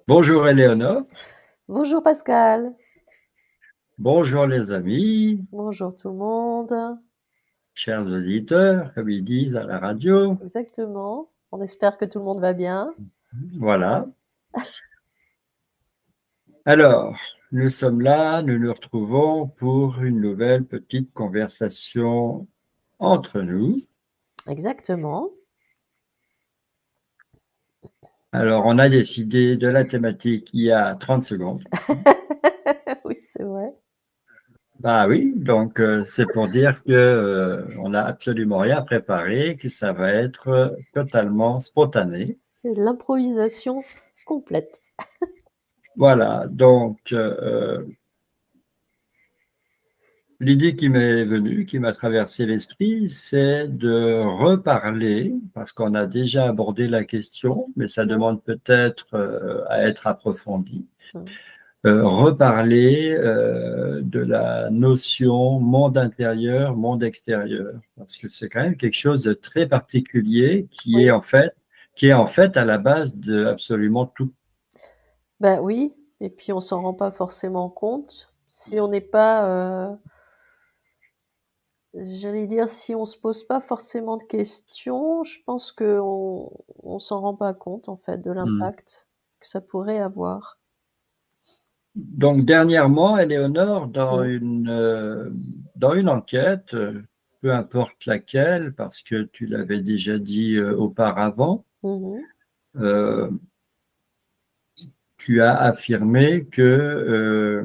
Bonjour Éléonore, Bonjour Pascal, bonjour les amis, bonjour tout le monde. chers auditeurs, comme ils disent à la radio. Exactement. On espère que tout le monde va bien. Voilà. Alors, nous sommes là, nous nous retrouvons pour une nouvelle petite conversation entre nous. Exactement. Alors, on a décidé de la thématique il y a 30 secondes. Oui, c'est vrai. Bah oui, donc c'est pour dire que on n'a absolument rien préparé, que ça va être totalement spontané. C'est l'improvisation complète. Voilà, donc l'idée qui m'est venue, qui m'a traversé l'esprit, c'est de reparler, parce qu'on a déjà abordé la question, mais ça Mhm. demande peut-être à être approfondi, reparler de la notion monde intérieur, monde extérieur, parce que c'est quand même quelque chose de très particulier Oui, qui est en fait à la base de absolument tout. ben oui. Et puis on s'en rend pas forcément compte. Si on n'est pas, j'allais dire, si on se pose pas forcément de questions, je pense on s'en rend pas compte en fait de Hmm. l'impact que ça pourrait avoir. Donc, dernièrement, Éléonore, Mhm. dans une enquête, peu importe laquelle, parce que tu l'avais déjà dit auparavant, Mhm. euh, tu as affirmé que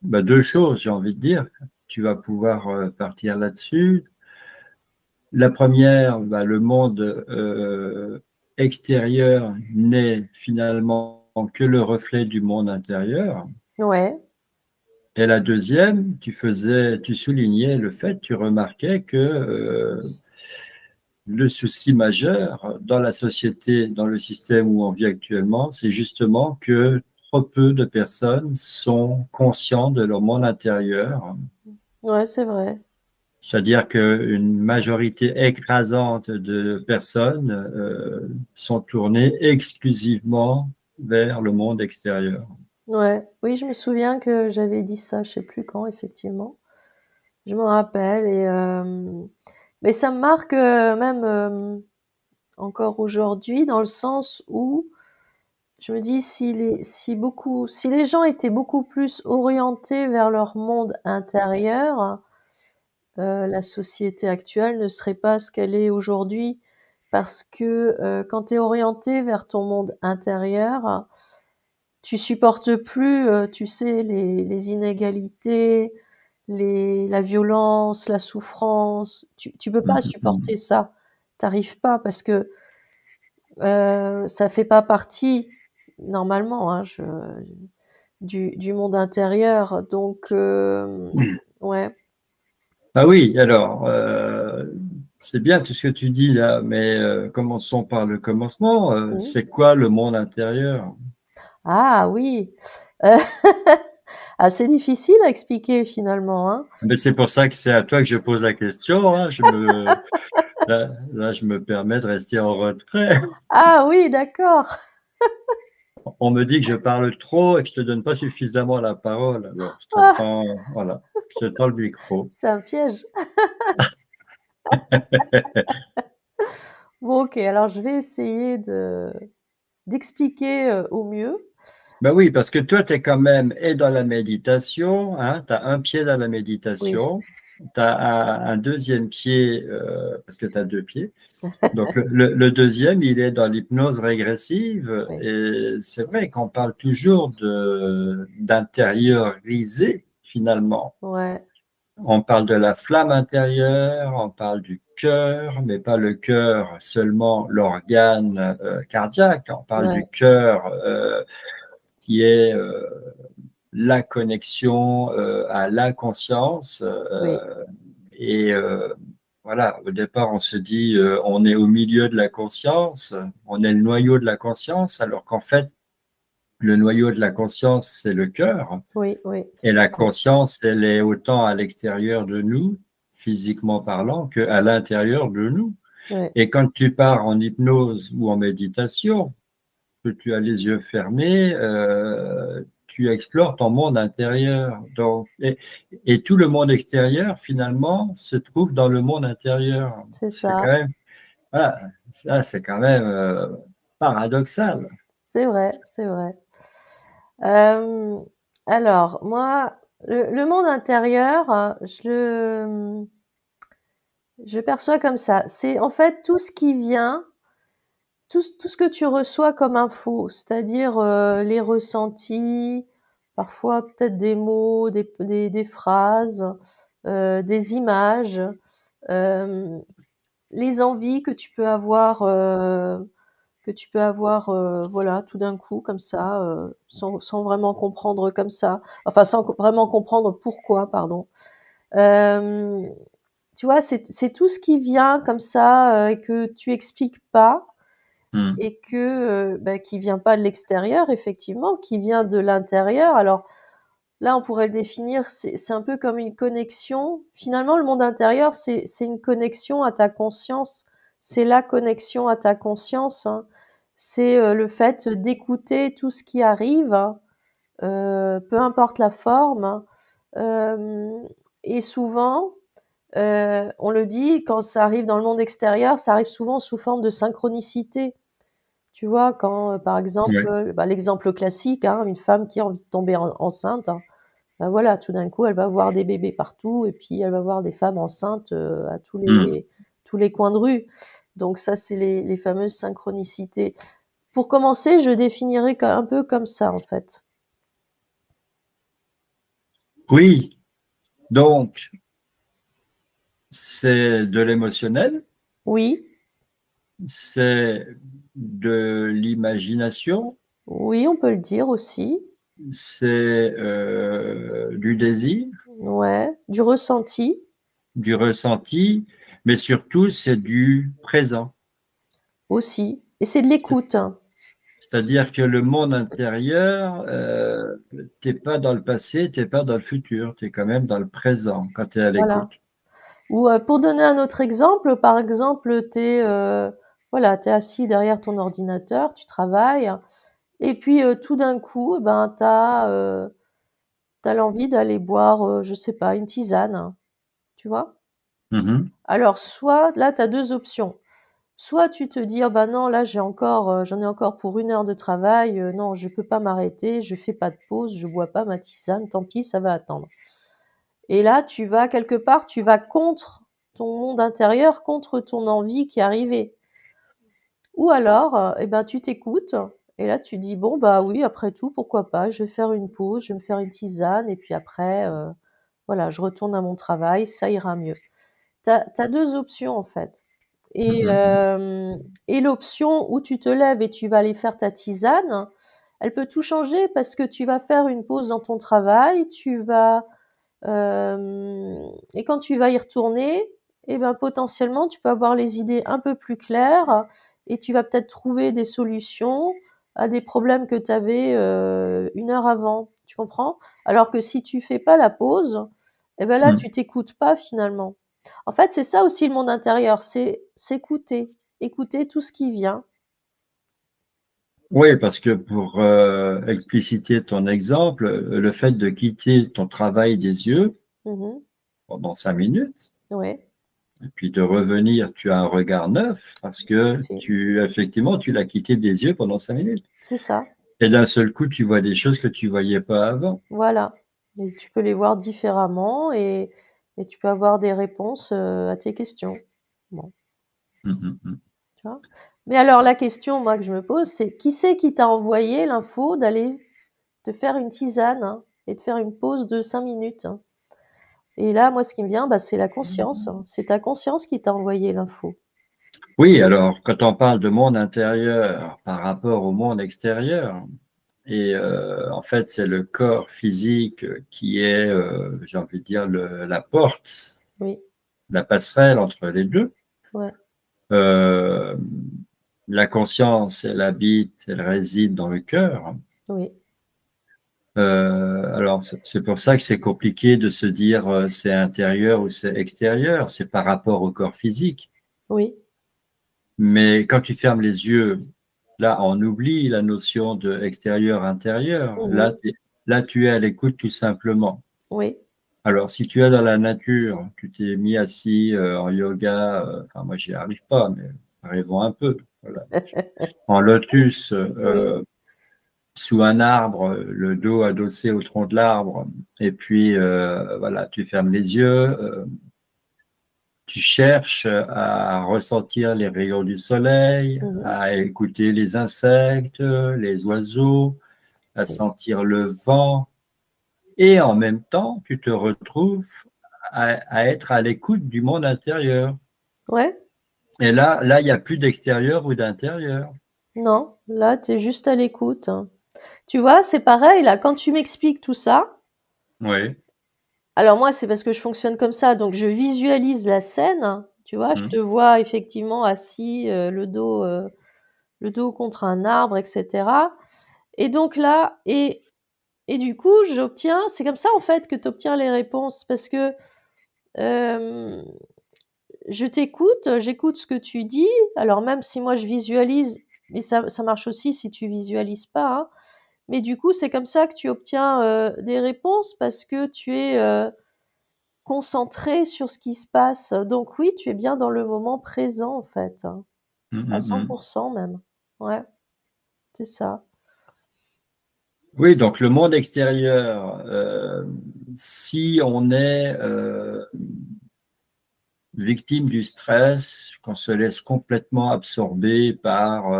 deux choses, j'ai envie de dire. Tu vas pouvoir partir là-dessus. La première, le monde extérieur n'est finalement que le reflet du monde intérieur. Ouais, Et la deuxième, tu soulignais le fait, tu remarquais que le souci majeur dans la société, dans le système où on vit actuellement, c'est justement que trop peu de personnes sont conscientes de leur monde intérieur. ouais, c'est vrai. C'est-à-dire qu'une majorité écrasante de personnes sont tournées exclusivement vers le monde extérieur. Ouais, oui, je me souviens que j'avais dit ça, je sais plus quand, effectivement. Je me rappelle mais ça me marque même encore aujourd'hui dans le sens où je me dis si les gens étaient beaucoup plus orientés vers leur monde intérieur, la société actuelle ne serait pas ce qu'elle est aujourd'hui parce que quand tu es orienté vers ton monde intérieur, tu supportes plus, tu sais, les inégalités, la violence, la souffrance. Tu peux pas Mm, mm. supporter ça. T'arrives pas parce que ça fait pas partie normalement hein, du monde intérieur. Donc ouais. Ah oui, alors, c'est bien tout ce que tu dis là, mais commençons par le commencement. Mhm. C'est quoi le monde intérieur? Ah oui. Euh, assez difficile à expliquer finalement, hein. Mais c'est pour ça que c'est à toi que je pose la question, hein. Là, je me permets de rester en retrait. Ah oui, d'accord. On me dit que je parle trop et que je te donne pas suffisamment la parole. Alors, je te Ah, tends, voilà, je te tends le micro. c'est un piège. Bon, ok. Alors je vais essayer de d'expliquer au mieux. Ben oui, parce que toi, tu es quand même et dans la méditation, hein, tu as un pied dans la Oui. méditation, tu as un deuxième pied, parce que tu as deux pieds. Donc le deuxième, il est dans l'hypnose régressive, Oui. et c'est vrai qu'on parle toujours d'intérioriser finalement. Ouais. On parle de la flamme intérieure, on parle du cœur, mais pas le cœur seulement l'organe cardiaque, on parle du Ouais. cœur qui est la connexion à la conscience. Oui. Et voilà, au départ, on se dit, on est au milieu de la conscience, on est le noyau de la conscience, alors qu'en fait, le noyau de la conscience, c'est le cœur. Oui. Oui. Et la conscience, elle est autant à l'extérieur de nous, physiquement parlant, qu'à l'intérieur de nous. Ouais. Et quand tu pars en hypnose ou en méditation, que tu as les yeux fermés, tu explores ton monde intérieur. Donc, et tout le monde extérieur, finalement, se trouve dans le monde intérieur. c'est C'est ça, quand même, voilà, ça, c'est quand même paradoxal. c'est vrai, c'est vrai. Euh, alors, moi, le monde intérieur, je perçois comme ça. C'est en fait tout ce qui vient, tout ce que tu reçois comme info, c'est-à-dire les ressentis, parfois peut-être des mots, des phrases, des images, euh, les envies que tu peux avoir, voilà, tout d'un coup comme ça, sans vraiment comprendre comme ça, enfin vraiment comprendre pourquoi, pardon. Euh, Tu vois, c'est tout ce qui vient comme ça et que tu expliques pas Hmm. et que bah, qui vient pas de l'extérieur, effectivement, qui vient de l'intérieur. Alors là, on pourrait le définir, c'est un peu comme une connexion. Finalement, le monde intérieur, c'est une connexion à ta conscience. C'est la connexion à ta conscience, hein. C'est le fait d'écouter tout ce qui arrive, hein, peu importe la forme, hein. Euh, et souvent, on le dit, quand ça arrive dans le monde extérieur, ça arrive souvent sous forme de synchronicité. Tu vois, quand, par exemple, Oui. bah, l'exemple classique, hein, une femme qui a envie de tomber enceinte, hein, bah voilà, tout d'un coup, elle va voir des bébés partout et puis elle va voir des femmes enceintes à Hmm. tous les coins de rue. Donc ça, c'est les fameuses synchronicités. Pour commencer, je définirais un peu comme ça, en fait. Oui, donc c'est de l'émotionnel, Oui, c'est de l'imagination, oui, on peut le dire aussi. c'est du désir, Ouais, du ressenti du ressenti, mais surtout c'est du présent. aussi. Et c'est de l'écoute, hein. C'est-à-dire que le monde intérieur, t'es pas dans le passé, t'es pas dans le futur, tu es quand même dans le présent quand tu es à Voilà. l'écoute. Ou pour donner un autre exemple, par exemple, voilà, t'es assis derrière ton ordinateur, tu travailles, et puis tout d'un coup, eh ben, t'as l'envie d'aller boire, je sais pas, une tisane, hein, tu vois? Mhm. Alors, soit là, tu as 2 options. Soit tu te dis: «Ah bah non, là, j'en ai encore pour 1 heure de travail, non, je peux pas m'arrêter, je fais pas de pause, je bois pas ma tisane, tant pis, ça va attendre». Et là, tu vas quelque part, tu vas contre ton monde intérieur, contre ton envie qui est arrivée. Ou alors, eh ben, tu t'écoutes et là, tu dis: «Bon, bah oui, après tout, pourquoi pas? Je vais faire une pause, je vais me faire une tisane et puis après, voilà, je retourne à mon travail, ça ira mieux». Tu as 2 options, en fait. Et Mhm. hem et l'option où tu te lèves et tu vas aller faire ta tisane, elle peut tout changer parce que tu vas faire une pause dans ton travail, et quand tu vas y retourner, eh ben, potentiellement, tu peux avoir les idées un peu plus claires et tu vas peut-être trouver des solutions à des problèmes que tu avais 1 heure avant. Tu comprends? Alors que si tu fais pas la pause, eh ben là, Mhm. tu t'écoutes pas finalement. En fait, c'est ça aussi le monde intérieur, c'est s'écouter, écouter tout ce qui vient. Oui, parce que pour expliciter ton exemple, le fait de quitter ton travail des yeux Mmh. pendant 5 minutes, Ouais, et puis de revenir, tu as un regard neuf parce que aussi. effectivement, tu l'as quitté des yeux pendant 5 minutes. C'est ça, Et d'un seul coup, tu vois des choses que tu voyais pas avant. voilà. Et tu peux les voir différemment et tu peux avoir des réponses, à tes questions. Bon, Mhm. tu vois? Mais alors la question, moi, que je me pose, c'est qui t'a envoyé l'info d'aller te faire une tisane, hein, et de faire une pause de 5 minutes, hein? Et là, moi, ce qui me vient, bah, c'est la conscience, hein. C'est ta conscience qui t'a envoyé l'info. Oui, alors quand on parle de monde intérieur par rapport au monde extérieur, et en fait c'est le corps physique qui est, j'ai envie de dire, la porte, Oui, la passerelle entre les deux. ouais, Euh, la conscience, elle habite, elle réside dans le cœur. oui, Alors c'est pour ça que c'est compliqué de se dire c'est intérieur ou c'est extérieur, c'est par rapport au corps physique. oui, Mais quand tu fermes les yeux Là, on oublie la notion de extérieur-intérieur. Mhm. Là, tu es à l'écoute tout simplement. Oui. Alors, si tu es dans la nature, tu t'es mis assis en yoga, enfin, moi, j'y arrive pas, mais arrivons un peu. Voilà. En lotus, Oui. sous un arbre, le dos adossé au tronc de l'arbre, et puis voilà, tu fermes les yeux, tu cherches à ressentir les rayons du soleil, Mhm. à écouter les insectes, les oiseaux, à Oui. sentir le vent, et en même temps, tu te retrouves à être à l'écoute du monde intérieur. Ouais. Et là, il n'y a plus d'extérieur ou d'intérieur. Non, là, tu es juste à l'écoute, hein. Tu vois, c'est pareil, là, quand tu m'expliques tout ça, Oui. alors moi, c'est parce que je fonctionne comme ça, donc je visualise la scène, tu vois, je te Mm. vois effectivement assis, le dos contre un arbre, etc. Et donc là, et du coup, j'obtiens, c'est comme ça en fait que tu obtiens les réponses, parce que euh, je t'écoute, j'écoute ce que tu dis, alors même si moi je visualise, mais ça marche aussi si tu visualises pas, hein. Mais du coup, c'est comme ça que tu obtiens des réponses parce que tu es concentré sur ce qui se passe. Donc oui, tu es bien dans le moment présent en fait, hein, Mm, à mm, mm. 100% même. Ouais, c'est ça. Oui, donc le monde extérieur, si on est victime du stress, qu'on se laisse complètement absorber par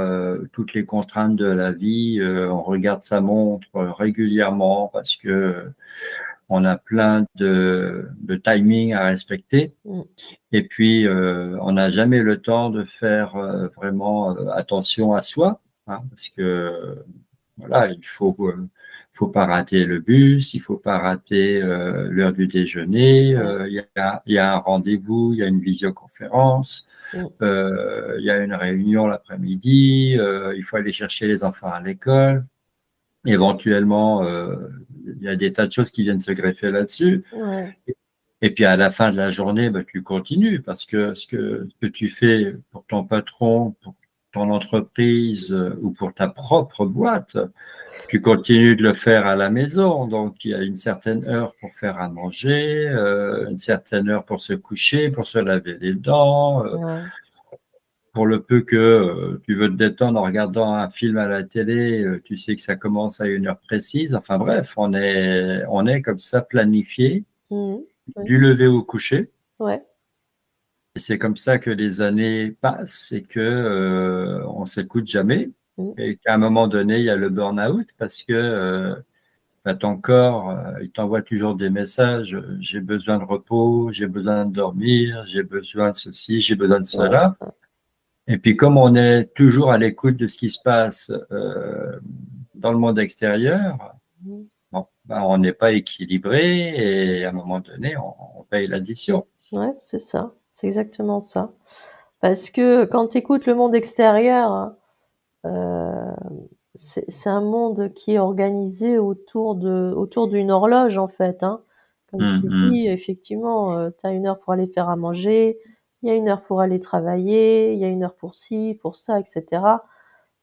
toutes les contraintes de la vie, on regarde sa montre régulièrement parce que on a plein de timing à respecter. Mm. Et puis, on n'a jamais le temps de faire vraiment attention à soi, hein, parce que voilà, faut pas rater le bus, il faut pas rater l'heure du déjeuner. Ouais. Il y a un rendez-vous, il y a une visioconférence, Mm. il y a une réunion l'après-midi. Il faut aller chercher les enfants à l'école. Éventuellement, il y a des tas de choses qui viennent se greffer là-dessus. Ouais. Et puis à la fin de la journée, bah, tu continues parce que ce que tu fais pour ton patron, pour ton entreprise ou pour ta propre boîte, tu continues de le faire à la maison. Donc il y a une certaine heure pour faire à manger, une certaine heure pour se coucher, pour se laver les dents. Ouais. Pour le peu que tu veux te détendre en regardant un film à la télé, tu sais que ça commence à une heure précise. Enfin bref, on est comme ça planifié Mm. Ouais. du lever au coucher. Ouais. Et c'est comme ça que les années passent et que on s'écoute jamais. Mm. Et qu'à un moment donné, il y a le burn-out parce que bah, ton corps, il t'envoie toujours des messages. J'ai besoin de repos, j'ai besoin de dormir, j'ai besoin de ceci, j'ai besoin de Ouais. cela. Et puis comme on est toujours à l'écoute de ce qui se passe dans le monde extérieur, Mm. bon, bah, on n'est pas équilibré et à un moment donné, on paye l'addition. Ouais, c'est ça. C'est exactement ça. Parce que quand tu écoutes le monde extérieur, euh, c'est un monde qui est organisé autour d'une horloge, en fait, hein. Comme Hum, tu hum. dis, effectivement, tu as une heure pour aller faire à manger, il y a une heure pour aller travailler, il y a une heure pour ci, pour ça, etc.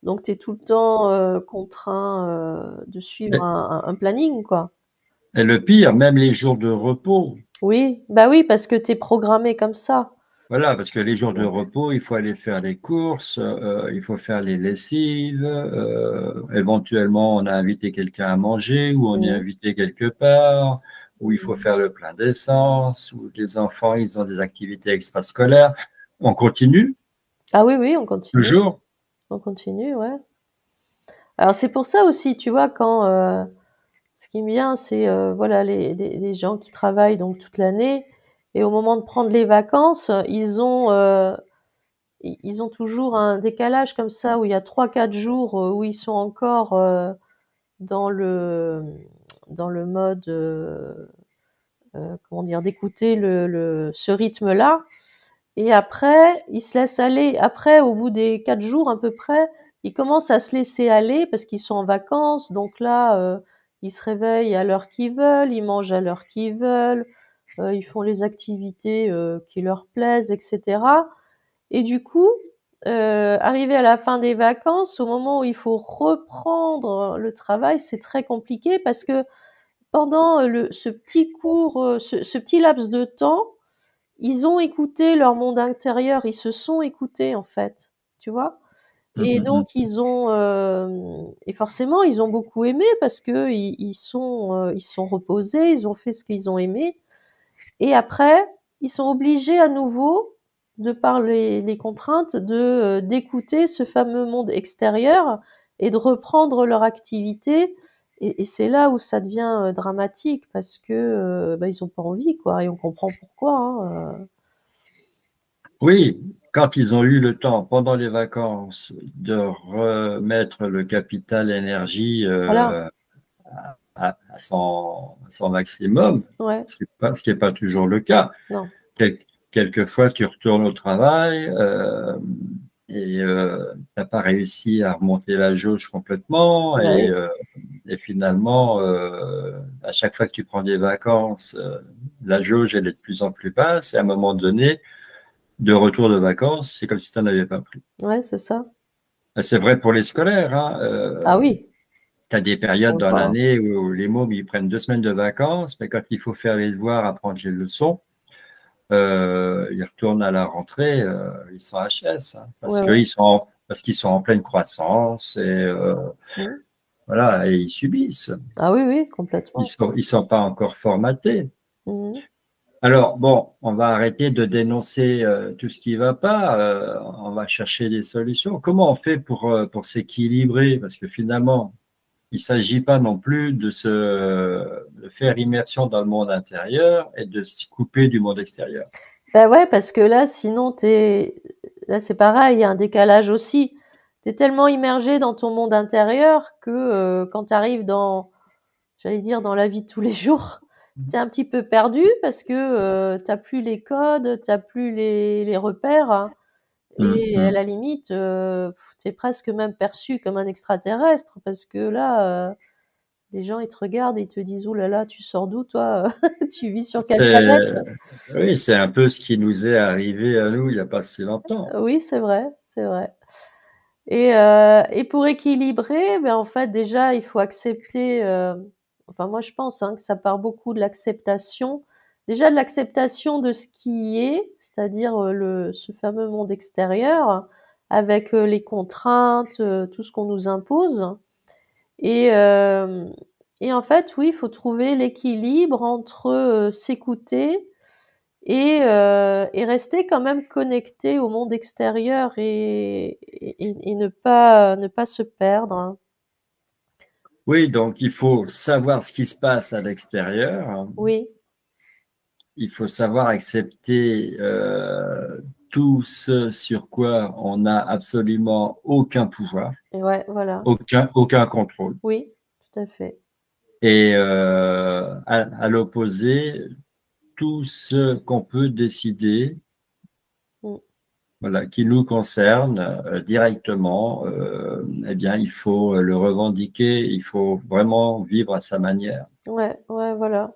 Donc, tu es tout le temps contraint de suivre un planning, quoi. Et le pire, même les jours de repos, Oui, bah oui, parce que tu es programmé comme ça. voilà, parce que les jours de Ouais. repos, il faut aller faire les courses, il faut faire les lessives, éventuellement on a invité quelqu'un à manger ou on est Mhm. invité quelque part, ou il faut Mhm. faire le plein d'essence, ou les enfants, ils ont des activités extrascolaires. On continue, Ah oui, oui, on continue. toujours. On continue, ouais. Alors c'est pour ça aussi, tu vois, quand ce qui me vient, c'est voilà les gens qui travaillent donc toute l'année et au moment de prendre les vacances, ils ont toujours un décalage comme ça où il y a 3 4 jours où ils sont encore dans le dans le mode comment dire d'écouter ce rythme-là. Et après, ils se laissent aller. Après, au bout des 4 jours à peu près, ils commencent à se laisser aller parce qu'ils sont en vacances. Donc là, ils se réveillent à l'heure qu'ils veulent, ils mangent à l'heure qu'ils veulent, ils font les activités qui leur plaisent, etc. Et du coup, arrivé à la fin des vacances, au moment où il faut reprendre le travail, c'est très compliqué parce que pendant ce petit cours, ce petit laps de temps, ils ont écouté leur monde intérieur, ils se sont écoutés en fait, tu vois? Mm, Et mm, donc mm. et forcément ils ont beaucoup aimé parce que ils sont reposés, ils ont fait ce qu'ils ont aimé et après, ils sont obligés à nouveau, de par les contraintes, d'écouter ce fameux monde extérieur et de reprendre leur activité. Et c'est là où ça devient dramatique parce que bah, ils ont pas envie, quoi. Et on comprend pourquoi. Hein. Oui, quand ils ont eu le temps pendant les vacances de remettre le capital énergie Voilà. à son maximum, Ouais. ce qui est pas toujours le cas. Non. Quel- Quelquefois, tu retournes au travail et t'as pas réussi à remonter la jauge complètement Bah oui. et finalement, à chaque fois que tu prends des vacances, la jauge elle est de plus en plus basse et à un moment donné, de retour de vacances, c'est comme si tu n'en avais pas pris. Ouais, c'est ça. C'est vrai pour les scolaires, hein. Ah oui. Tu as des périodes dans Enfin, l'année où les mômes ils prennent 2 semaines de vacances, mais quand il faut faire les devoirs, apprendre les leçons, ils retournent à la rentrée, ils sont HS, hein, ouais, ouais. parce qu'ils sont en pleine croissance et Mhm. voilà, et ils subissent. Ah oui, oui, complètement. Ils sont pas encore formatés. Mhm. Alors, bon, on va arrêter de dénoncer tout ce qui va pas, on va chercher des solutions. Comment on fait pour s'équilibrer? Parce que finalement, il s'agit pas non plus de faire immersion dans le monde intérieur et de se couper du monde extérieur. Bah ouais, parce que là, sinon, là, c'est pareil, il y a un décalage aussi. T'es tellement immergé dans ton monde intérieur que quand tu arrives j'allais dire, dans la vie de tous les jours, t'es un petit peu perdu parce que t'as plus les codes, t'as plus les repères, hein. Hum, Et à hum. la limite, t'es presque même perçu comme un extraterrestre parce que là, les gens, ils te regardent et ils te disent: «Ouh là là, tu sors d'où toi? Tu vis sur quelle planète?» Oui, c'est un peu ce qui nous est arrivé à nous il n'y a pas si longtemps. Oui, c'est vrai, c'est vrai. Et pour équilibrer, ben, en fait, déjà, il faut accepter, enfin, moi, je pense, hein, que ça part beaucoup de l'acceptation. Déjà, de l'acceptation de ce qui est, c'est-à-dire, ce fameux monde extérieur avec, les contraintes, tout ce qu'on nous impose et hem et en fait, oui, il faut trouver l'équilibre entre, s'écouter et rester quand même connecté au monde extérieur et ne pas se perdre, hein. Oui, donc il faut savoir ce qui se passe à l'extérieur. Oui, Il faut savoir accepter tout ce sur quoi on n'a absolument aucun pouvoir, et ouais, voilà. aucun contrôle. Oui, tout à fait. Et à l'opposé, tout ce qu'on peut décider, Mmh. voilà, qui nous concerne directement, eh bien, il faut le revendiquer, il faut vraiment vivre à sa manière. Ouais, ouais, voilà.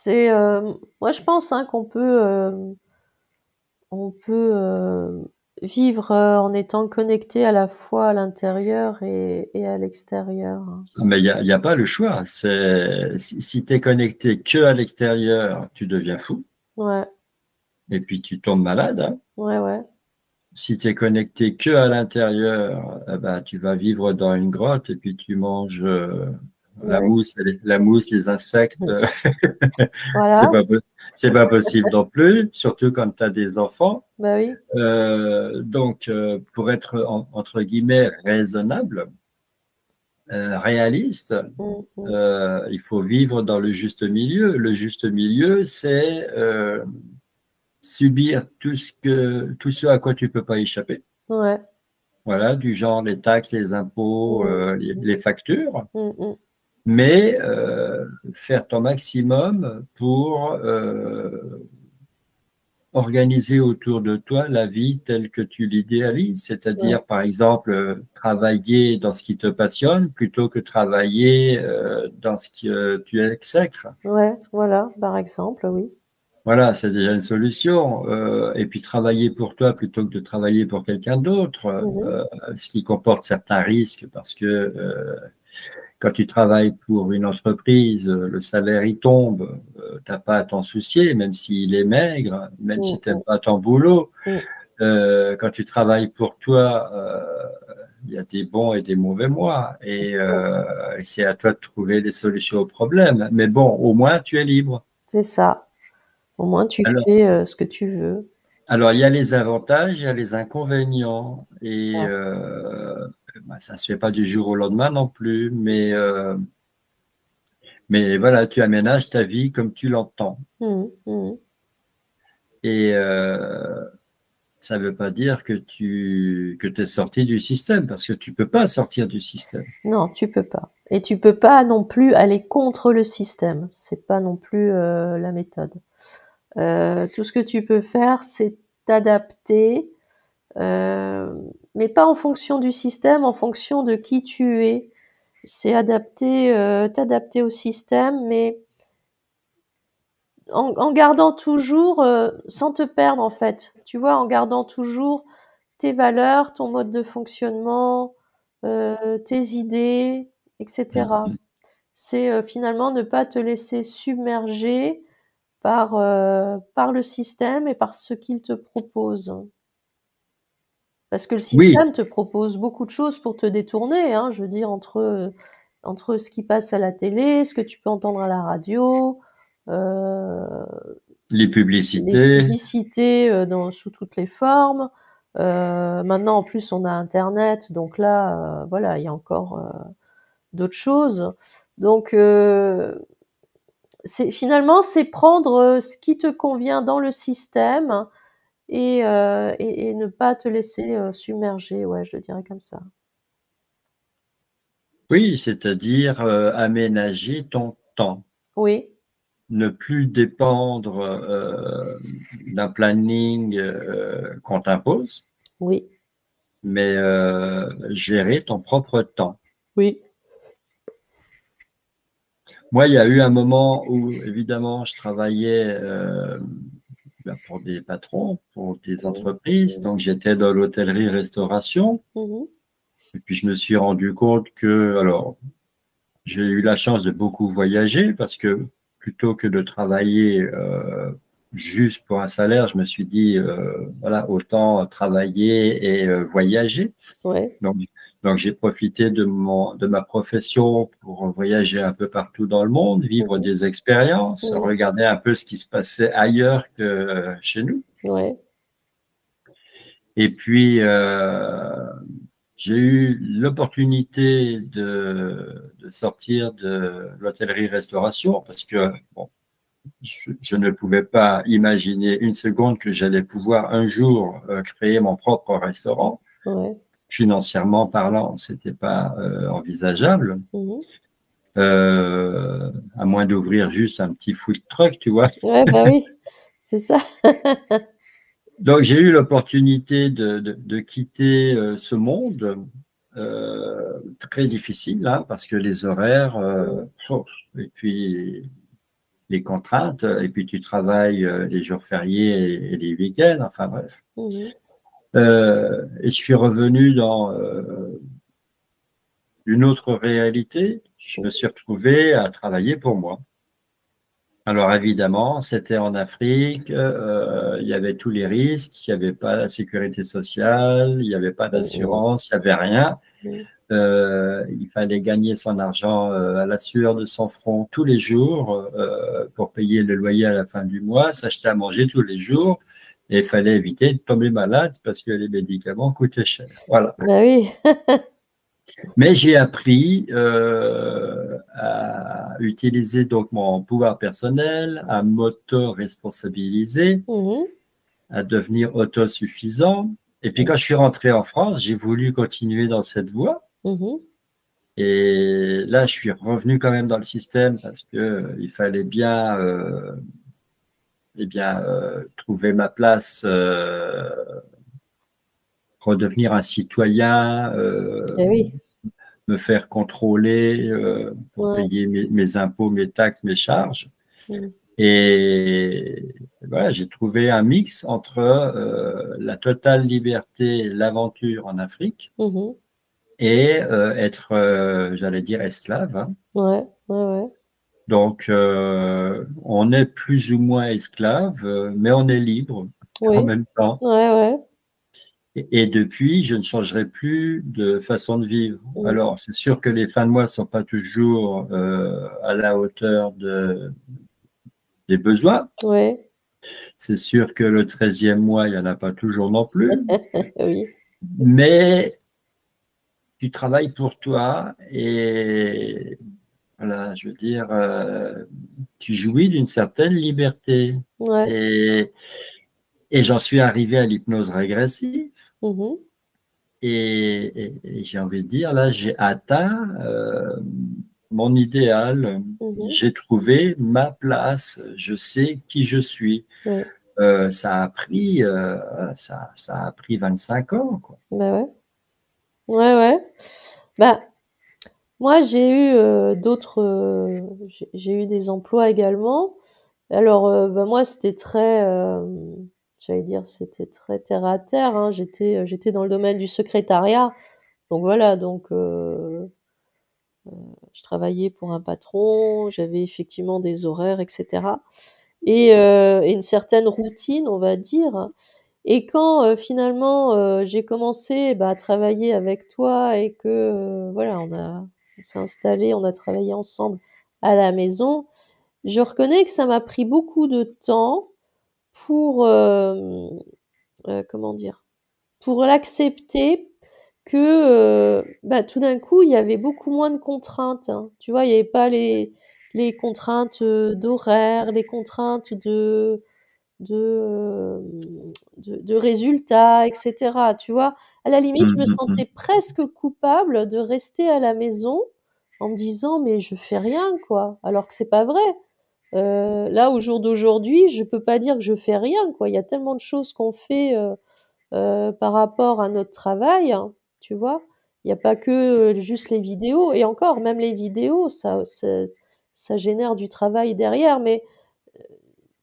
Moi je pense, hein, on peut, vivre, en étant connecté à la fois à l'intérieur et à l'extérieur, hein. Mais il y a pas le choix. Si tu es connecté que à l'extérieur, tu deviens fou Ouais, et puis tu tombes malade, hein. ouais, ouais. Si tu es connecté que à l'intérieur, eh ben, tu vas vivre dans une grotte et puis tu manges Ouais. la mousse, les insectes. Mmh. C'est Voilà, pas, c'est pas possible non plus, surtout quand tu as des enfants. bah oui. Donc, pour être entre guillemets raisonnable, réaliste, Mmh mh. il faut vivre dans le juste milieu. Le juste milieu, c'est subir tout ce à quoi tu peux pas échapper. Ouais. Voilà, du genre les taxes, les impôts, Mmh. les factures, Mmh mh. mais faire ton maximum pour organiser autour de toi la vie telle que tu l'idéalises, Ouais. c'est-à-dire, par exemple, travailler dans ce qui te passionne plutôt que travailler dans ce que tu exècres. Ouais, voilà, par exemple, oui. Voilà, c'est déjà une solution. Et puis travailler pour toi plutôt que de travailler pour quelqu'un d'autre, Mhm. ce qui comporte certains risques parce que quand tu travailles pour une entreprise, le salaire il tombe, t'as pas à t'en soucier, même s'il est maigre, même si t'aimes Mhm. pas ton boulot. Mhm. Quand tu travailles pour toi, il y a des bons et des mauvais mois, et c'est à toi de trouver des solutions aux problèmes. Mais bon, au moins tu es libre. C'est ça. Au moins, tu Alors, fais ce que tu veux. Alors, il y a les avantages, il y a les inconvénients, et Ouais. bah, ça se fait pas du jour au lendemain non plus, mais voilà, tu aménages ta vie comme tu l'entends. Mhm. Mhm. Et ça ne veut pas dire que tu es sorti du système, parce que tu peux pas sortir du système. Non, tu peux pas. Et tu peux pas non plus aller contre le système. C'est pas non plus la méthode. Tout ce que tu peux faire, c'est t'adapter, euh, mais pas en fonction du système, en fonction de qui tu es. C'est adapter, t'adapter au système, mais en gardant toujours, sans te perdre en fait. Tu vois, en gardant toujours tes valeurs, ton mode de fonctionnement, tes idées, etc. Mm. C'est finalement ne pas te laisser submerger par le système et par ce qu'il te propose. Parce que le Oui, système te propose beaucoup de choses pour te détourner, hein. Je veux dire, entre ce qui passe à la télé, ce que tu peux entendre à la radio, euh, les les publicités, publicités sous toutes les formes. Maintenant, en plus, on a Internet, donc là, voilà, il y a encore d'autres choses. Donc, finalement, c'est prendre ce qui te convient dans le système et ne pas te laisser submerger, ouais, je le dirais comme ça. oui, c'est-à-dire aménager ton temps. Oui, Ne plus dépendre d'un planning qu'on t'impose, oui, mais gérer ton propre temps. oui. Moi, il y a eu un moment où, évidemment, je travaillais ben, pour des patrons, pour des Mhm, entreprises, donc j'étais dans l'hôtellerie-restauration, mhm, et puis je me suis rendu compte que, alors, j'ai eu la chance de beaucoup voyager parce que plutôt que de travailler juste pour un salaire, je me suis dit, voilà, autant travailler et voyager. ouais, Donc, donc j'ai profité de ma profession pour voyager un peu partout dans le monde, vivre mhm, des expériences, mhm, regarder un peu ce qui se passait ailleurs que chez nous. ouais, Et puis, j'ai eu l'opportunité de sortir de l'hôtellerie-restauration parce que bon, je ne pouvais pas imaginer une seconde que j'allais pouvoir un jour créer mon propre restaurant. ouais, Financièrement parlant, c'était pas envisageable, mhm. à moins d'ouvrir juste un petit food truck, tu vois. Ouais, bah oui, c'est ça. Donc j'ai eu l'opportunité de quitter ce monde très difficile, hein, parce que les horaires, Mhm, et puis les contraintes, et puis tu travailles les jours fériés et les week-ends, enfin bref. mhm, Et je suis revenu dans une autre réalité. Je me suis retrouvé à travailler pour moi. Alors évidemment, c'était en Afrique, il y avait tous les risques, il n'y avait pas la sécurité sociale, il n'y avait pas mhm, d'assurance, il n'y avait rien. mhm, Il fallait gagner son argent à la sueur de son front tous les jours pour payer le loyer à la fin du mois, s'acheter à manger tous les jours. Et il fallait éviter de tomber malade parce que les médicaments coûtaient cher. Voilà. bah oui. Mais j'ai appris à utiliser donc mon pouvoir personnel, à m'auto-responsabiliser, Mhm, à devenir autosuffisant. Et puis quand je suis rentré en France, j'ai voulu continuer dans cette voie. mhm, Et là, je suis revenu quand même dans le système parce que il fallait bien, trouver ma place, redevenir un citoyen, eh oui, me faire contrôler pour ouais, payer mes impôts, mes taxes, mes charges. mhm, Et voilà, j'ai trouvé un mix entre la totale liberté, l'aventure en Afrique Mhm. et être, j'allais dire, esclave, hein. Ouais, ouais, ouais. Donc, on est plus ou moins esclave, mais on est libre en Oui, même temps. ouais, ouais. Et depuis, je ne changerai plus de façon de vivre. Mhm. Alors, c'est sûr que les fins de mois sont pas toujours à la hauteur des besoins. Ouais, C'est sûr que le 13e mois, il n'y en a pas toujours non plus. oui, Mais tu travailles pour toi et voilà, je veux dire, tu jouis d'une certaine liberté. ouais. Et, et j'en suis arrivé à l'hypnose régressive. Mhm. Et j'ai envie de dire, là, j'ai atteint mon idéal. Mhm. J'ai trouvé ma place. Je sais qui je suis. Ouais, Ça a pris 25 ans, quoi. bah ouais. Ouais, ouais. Bah, moi, j'ai eu d'autres. J'ai eu des emplois également. Alors, bah, moi, c'était très. J'allais dire, c'était très terre à terre, hein. J'étais dans le domaine du secrétariat. Donc voilà, donc je travaillais pour un patron, j'avais effectivement des horaires, etc. Et une certaine routine, on va dire. Et quand finalement j'ai commencé bah, à travailler avec toi et que voilà, on s'est installé, on a travaillé ensemble à la maison, je reconnais que ça m'a pris beaucoup de temps pour comment dire, pour l'accepter que bah, tout d'un coup il y avait beaucoup moins de contraintes, hein. Tu vois, il n'y avait pas les contraintes d'horaire, les contraintes de, de résultats, etc. Tu vois, à la limite, je me sentais Mm. presque coupable de rester à la maison en me disant mais je fais rien quoi, alors que c'est pas vrai. Là, au jour d'aujourd'hui, je peux pas dire que je fais rien quoi. Il y a tellement de choses qu'on fait par rapport à notre travail, hein, tu vois. Il n'y a pas que juste les vidéos et encore, même les vidéos, ça génère du travail derrière, mais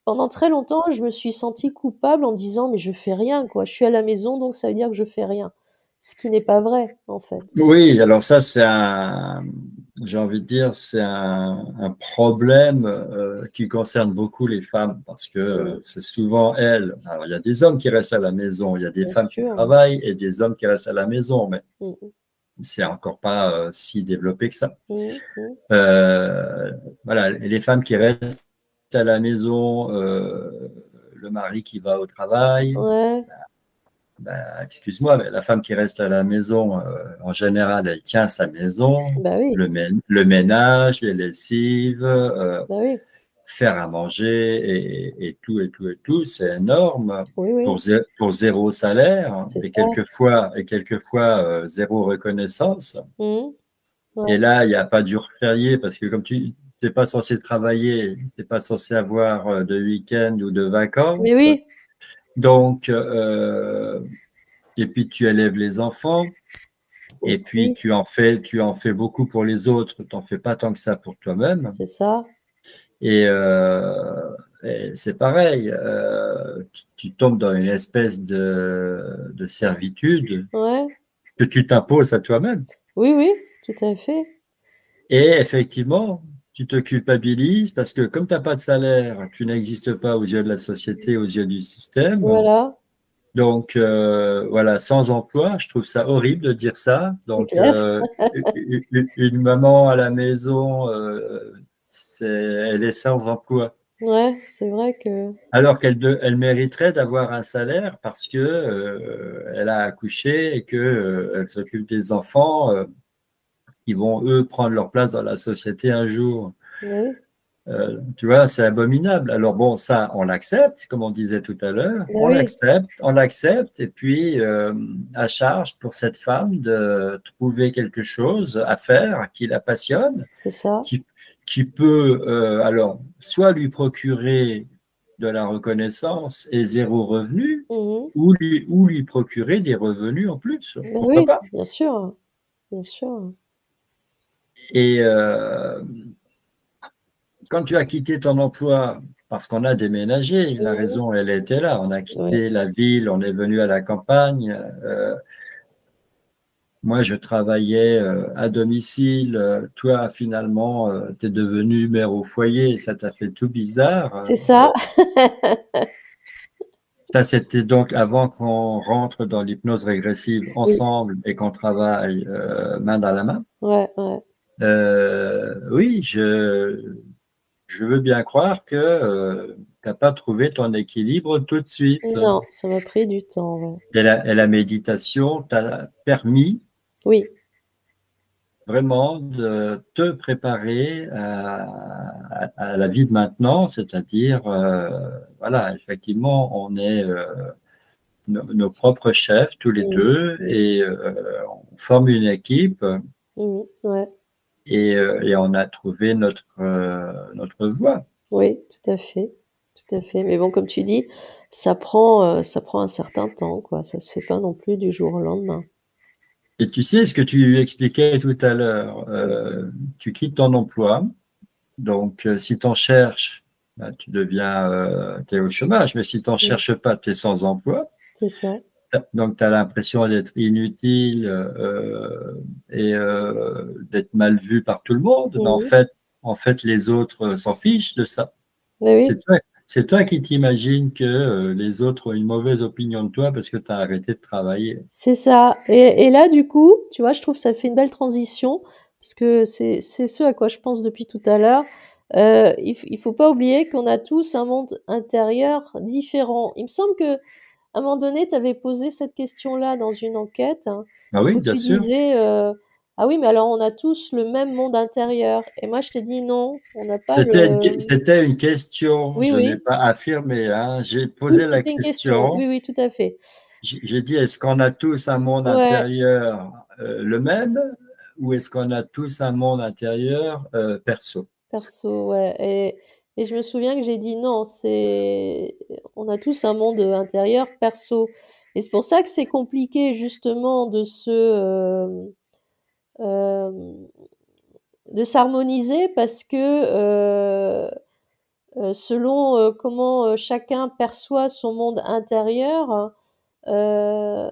pendant très longtemps, je me suis sentie coupable en disant: «Mais je fais rien, quoi. Je suis à la maison, donc ça veut dire que je fais rien». Ce qui n'est pas vrai, en fait. Oui, alors ça, j'ai envie de dire, c'est un problème qui concerne beaucoup les femmes parce que Mmh, c'est souvent elles. Alors, il y a des hommes qui restent à la maison, il y a des bien femmes qui sûr. travaillent et des hommes qui restent à la maison, mais Mmh mh. c'est encore pas si développé que ça. Mmh mh. Euh, voilà, les femmes qui restent à la maison, le mari qui va au travail. Ouais, Ben, excuse-moi, mais la femme qui reste à la maison, en général, elle tient sa maison, bah oui, le ménage, les lessives, bah oui. faire à manger et tout, et tout, et tout. C'est énorme Oui, oui, pour zéro salaire c'est ça. et quelquefois zéro reconnaissance. Mmh. Et Ouais. là, il n'y a pas de jour férié parce que comme tu n'es pas censé travailler, tu n'es pas censé avoir de week-end ou de Mais vacances. oui, Donc, et puis tu élèves les enfants. Et puis aussi, tu en fais beaucoup pour les autres, tu n'en fais pas tant que ça pour toi-même. c'est ça. Et, et c'est pareil, tu tombes dans une espèce de servitude Ouais. que tu t'imposes à toi-même. Oui, oui, tout à fait. Et effectivement, tu te culpabilises parce que comme tu n'as pas de salaire, tu n'existes pas aux yeux de la société, aux yeux du système. Voilà, Donc voilà, sans emploi, je trouve ça horrible de dire ça. c'est Donc clair. une maman à la maison, elle est sans emploi. Ouais, c'est vrai que Alors elle mériterait d'avoir un salaire parce que elle a accouché et que elle s'occupe des enfants qui vont eux prendre leur place dans la société un jour. oui, Tu vois, c'est abominable. Alors bon, ça, on l'accepte, comme on disait tout à l'heure, bah oui, on l'accepte, et puis à charge pour cette femme de trouver quelque chose à faire qui la passionne, c'est ça. qui, qui peut alors soit lui procurer de la reconnaissance et zéro revenu, Mmh. ou lui procurer des revenus en plus. Bah Pourquoi oui, pas? bien sûr, bien sûr. Et quand tu as quitté ton emploi parce qu'on a déménagé. La Mhm. raison, elle était là. On a Ouais. quitté la ville, on est venu à la campagne. Moi, je travaillais à domicile. Toi, finalement, tu es devenu mère au foyer. Ça t'a fait tout bizarre. C'est ça. Ça, c'était donc avant qu'on rentre dans l'hypnose régressive Oui. ensemble et qu'on travaille main dans la main. Ouais, ouais. Oui, je veux bien croire que tu n'as pas trouvé ton équilibre tout de suite. Non, ça m'a pris du temps, ouais. Et la méditation t'a permis Oui, vraiment de te préparer à la vie de maintenant, c'est-à-dire, voilà, effectivement, on est nos propres chefs tous les mhm, deux mhm, et on forme une équipe ouais. et on a trouvé notre voie. Oui, tout à fait, tout à fait. Mais bon, comme tu dis, ça prend un certain temps, quoi. Ça se fait pas non plus du jour au lendemain. Et tu sais ce que tu expliquais tout à l'heure, tu quittes ton emploi, donc si tu en cherches, ben, tu deviens, tu es au chômage, mais si tu n'en Mm, cherches pas, tu es sans emploi. c'est ça. Donc, tu as l'impression d'être inutile et d'être mal vu par tout le monde. Mais Mhm. en fait, les autres s'en fichent de ça. Mais oui, C'est toi qui t'imagines que les autres ont une mauvaise opinion de toi parce que tu as arrêté de travailler. c'est ça. Et là, du coup, tu vois, je trouve que ça fait une belle transition, parce que c'est ce à quoi je pense depuis tout à l'heure. Il faut pas oublier qu'on a tous un monde intérieur différent. Il me semble que à un moment donné, tu avais posé cette question-là dans une enquête, hein, Ah oui, où bien tu sûr. disais, ah oui, mais alors on a tous le même monde intérieur. Et moi, je t'ai dit non, on n'a pas le. C'était une question, Oui, je n'ai oui, pas affirmé, hein. J'ai oui, posé la c'était une question. question. Oui, oui, tout à fait. J'ai dit, est-ce qu'on a tous un monde Ouais, intérieur le même ou est-ce qu'on a tous un monde intérieur perso? perso, ouais. Et je me souviens que j'ai dit non, on a tous un monde intérieur perso. Et c'est pour ça que c'est compliqué justement euh, de s'harmoniser parce que selon comment chacun perçoit son monde intérieur, euh,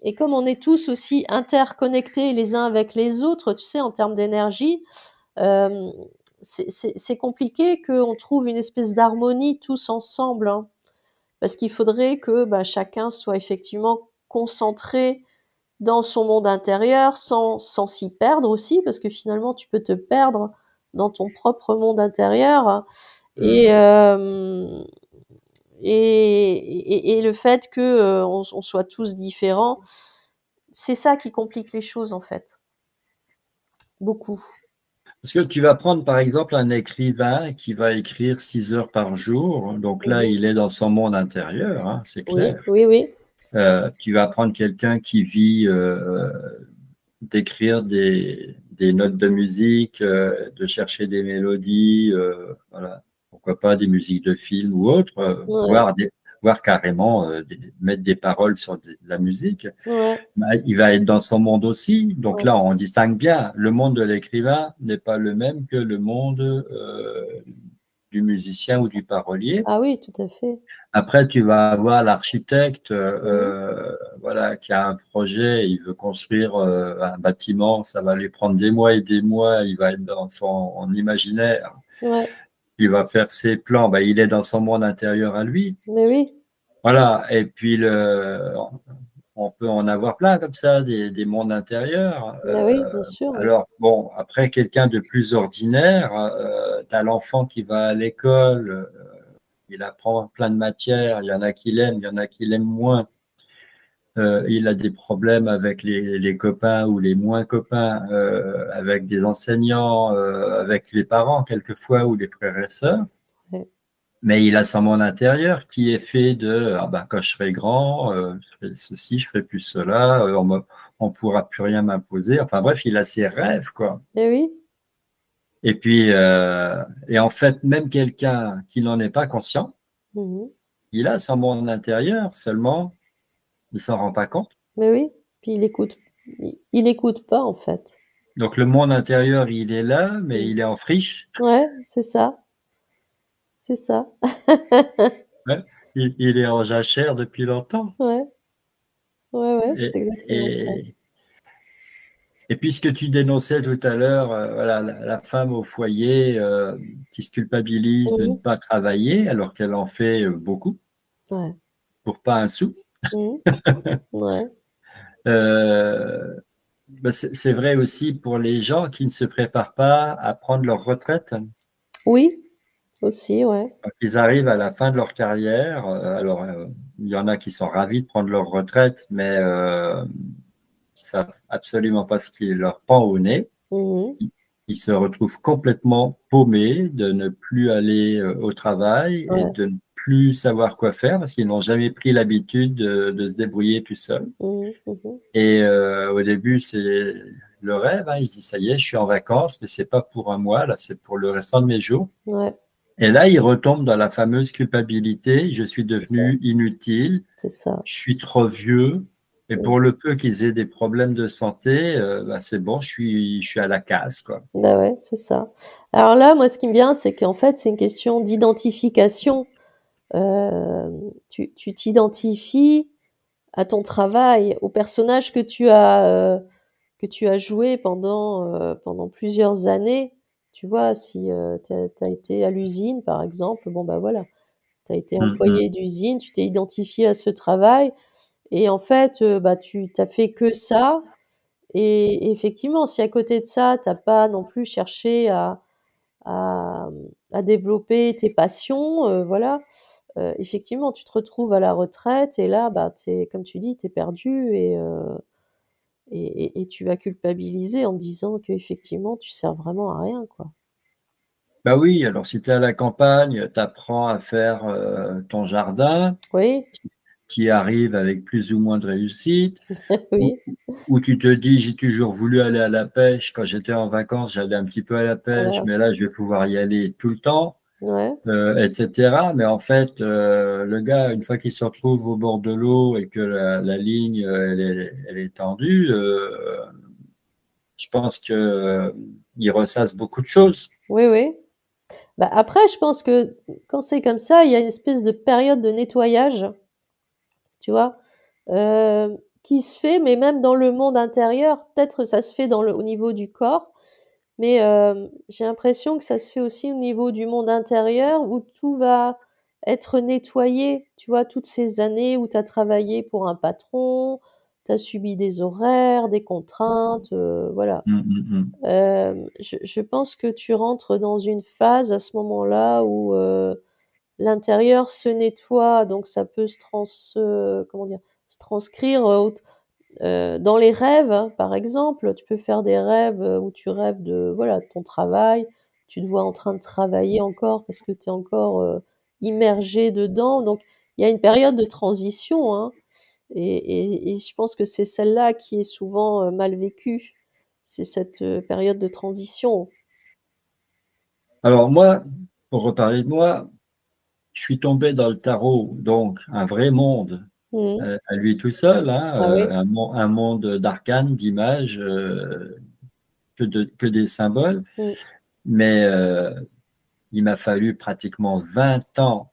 et comme on est tous aussi interconnectés les uns avec les autres, tu sais, en termes d'énergie, euh, c'est compliqué qu'on trouve une espèce d'harmonie tous ensemble, hein, parce qu'il faudrait que bah, chacun soit effectivement concentré dans son monde intérieur sans s'y perdre aussi, parce que finalement tu peux te perdre dans ton propre monde intérieur. Et, Hmm. euh, et le fait que on soit tous différents, c'est ça qui complique les choses en fait, beaucoup. Parce que tu vas prendre par exemple un écrivain qui va écrire 6 heures par jour, donc là Mhm. il est dans son monde intérieur, hein, c'est Oui, clair. oui, oui, Tu vas prendre quelqu'un qui vit d'écrire des notes de musique, de chercher des mélodies, voilà. Pourquoi pas des musiques de film ou autre, ouais, voire carrément mettre des paroles sur de la musique. ouais, Bah, il va être dans son monde aussi. Donc ouais. là, on distingue bien. Le monde de l'écrivain n'est pas le même que le monde du musicien ou du parolier. Ah oui, tout à fait. Après, tu vas avoir l'architecte, Mhm. voilà, qui a un projet, il veut construire un bâtiment, ça va lui prendre des mois et des mois, il va être dans son en imaginaire, Ouais, il va faire ses plans, ben, il est dans son monde intérieur à lui. mais oui, Voilà, et puis on peut en avoir plein comme ça, des mondes intérieurs. mais oui, bien sûr. Oui. Alors, bon, après, quelqu'un de plus ordinaire, tu as l'enfant qui va à l'école, il apprend plein de matières, il y en a qui l'aiment, il y en a qui l'aiment moins. Il a des problèmes avec les copains ou les moins copains, avec des enseignants, avec les parents quelquefois ou les frères et sœurs. Ouais. Mais il a son monde intérieur qui est fait de ah ben, quand je serai grand, je ferai ceci, je ferai plus cela, on pourra plus rien m'imposer. Enfin bref, il a ses rêves quoi. Mais oui, Et puis et en fait même quelqu'un qui n'en est pas conscient, mhm. il a son monde intérieur seulement il s'en rend pas compte. Mais oui. Puis il écoute pas en fait. Donc le monde intérieur il est là, mais Mm. il est en friche. Ouais, c'est ça, c'est ça. Ouais. Il est en jachère depuis longtemps. Ouais, ouais, ouais, Et, c'est exactement ça. et, et puisque tu dénonçais tout à l'heure, voilà, la femme au foyer qui se culpabilise de ne Mmh. pas travailler alors qu'elle en fait beaucoup Ouais. pour pas un sou. Mmh. Ouais. Euh, ben, c'est vrai aussi pour les gens qui ne se préparent pas à prendre leur retraite. Oui, aussi, ouais. Quand ils arrivent à la fin de leur carrière, alors il y en a qui sont ravis de prendre leur retraite, mais savent absolument pas ce qui leur pend au nez. Mmh. Ils se retrouvent complètement paumés de ne plus aller au travail et Ouais. de ne plus savoir quoi faire parce qu'ils n'ont jamais pris l'habitude de se débrouiller tout seuls. Mmh mh. Mmh. Et au début, c'est le rêve, hein. Ils se disent, ça y est, je suis en vacances, mais c'est pas pour un mois, là, c'est pour le restant de mes jours. Ouais, Et là, ils retombent dans la fameuse culpabilité. Je suis c'est ça, devenu inutile, c'est ça. je suis trop vieux. Et Mmh. pour le peu qu'ils aient des problèmes de santé, bah, c'est bon, je suis à la case, quoi. Bah, ouais, c'est ça. Alors là, moi, ce qui me vient, c'est qu'en fait, c'est une question d'identification. Tu t'identifies à ton travail, au personnage que tu as joué pendant plusieurs années. Tu vois, si, tu as été à l'usine, par exemple, bon, bah, voilà, tu as été Mm, mm. employé d'usine, tu t'es identifié à ce travail et en fait, bah, tu as fait que ça et effectivement, si à côté de ça, tu as pas non plus cherché à développer tes passions, voilà, effectivement, tu te retrouves à la retraite et là, bah, tu comme tu dis, tu es perdu et tu vas culpabiliser en te disant qu'effectivement, tu sers vraiment à rien, quoi. Bah oui, alors si tu es à la campagne, tu apprends à faire ton jardin, Oui, qui arrive avec plus ou moins de réussite, ou, oui, ou tu te dis, j'ai toujours voulu aller à la pêche. Quand j'étais en vacances, j'allais un petit peu à la pêche, voilà, mais là, je vais pouvoir y aller tout le temps, ouais, etc. Mais en fait, le gars, une fois qu'il se retrouve au bord de l'eau et que la ligne, elle est tendue, je pense que il ressasse beaucoup de choses. oui, oui. Bah, après, je pense que quand c'est comme ça, il y a une espèce de période de nettoyage, tu vois? Qui se fait, mais même dans le monde intérieur, peut-être ça se fait au niveau du corps, mais j'ai l'impression que ça se fait aussi au niveau du monde intérieur où tout va être nettoyé. Tu vois? Toutes ces années où tu as travaillé pour un patron, tu as subi des horaires, des contraintes, voilà. Mm, mm, mm. Je pense que tu rentres dans une phase à ce moment-là où, l'intérieur se nettoie, donc ça peut comment dire? Se transcrire, dans les rêves, hein, par exemple. Tu peux faire des rêves, où tu rêves de, voilà, de ton travail. Tu te vois en train de travailler encore parce que tu es encore, immergé dedans. Donc il y a une période de transition, hein et je pense que c'est celle-là qui est souvent, mal vécue. C'est cette, période de transition. Alors moi, pour reparler de moi, je suis tombé dans le tarot, donc un vrai monde Mmh. à lui tout seul, hein, Ah oui? un monde d'arcanes, d'images, que des symboles. Mmh. Mais il m'a fallu pratiquement 20 ans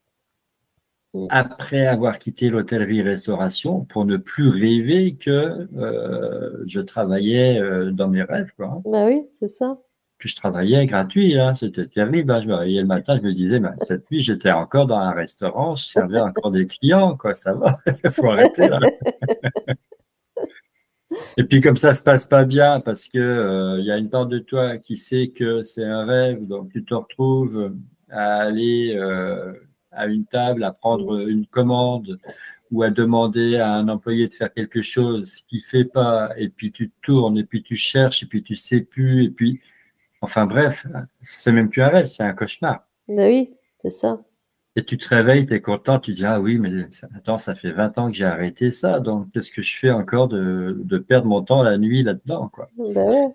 Mmh. après avoir quitté l'hôtellerie-restauration pour ne plus rêver que je travaillais dans mes rêves, quoi, hein. Bah oui, c'est ça. Que je travaillais gratuit, hein. C'était terrible, hein. Je me réveillais le matin, je me disais, ben, cette nuit, j'étais encore dans un restaurant, je servais encore des clients, quoi, ça va, il faut arrêter là. Et puis comme ça se passe pas bien parce que il y a une part de toi qui sait que c'est un rêve, donc tu te retrouves à aller à une table, à Mmh. prendre une commande ou à demander à un employé de faire quelque chose qu'il fait pas, et puis tu tournes, et puis tu cherches, et puis tu sais plus, et puis enfin bref, c'est même plus un rêve, c'est un cauchemar. Bah oui, c'est ça. Et tu te réveilles, tu es content, tu dis, ah oui, mais attends, ça fait 20 ans que j'ai arrêté ça, donc qu'est-ce que je fais encore de perdre mon temps la nuit là-dedans, quoi. Bah ouais.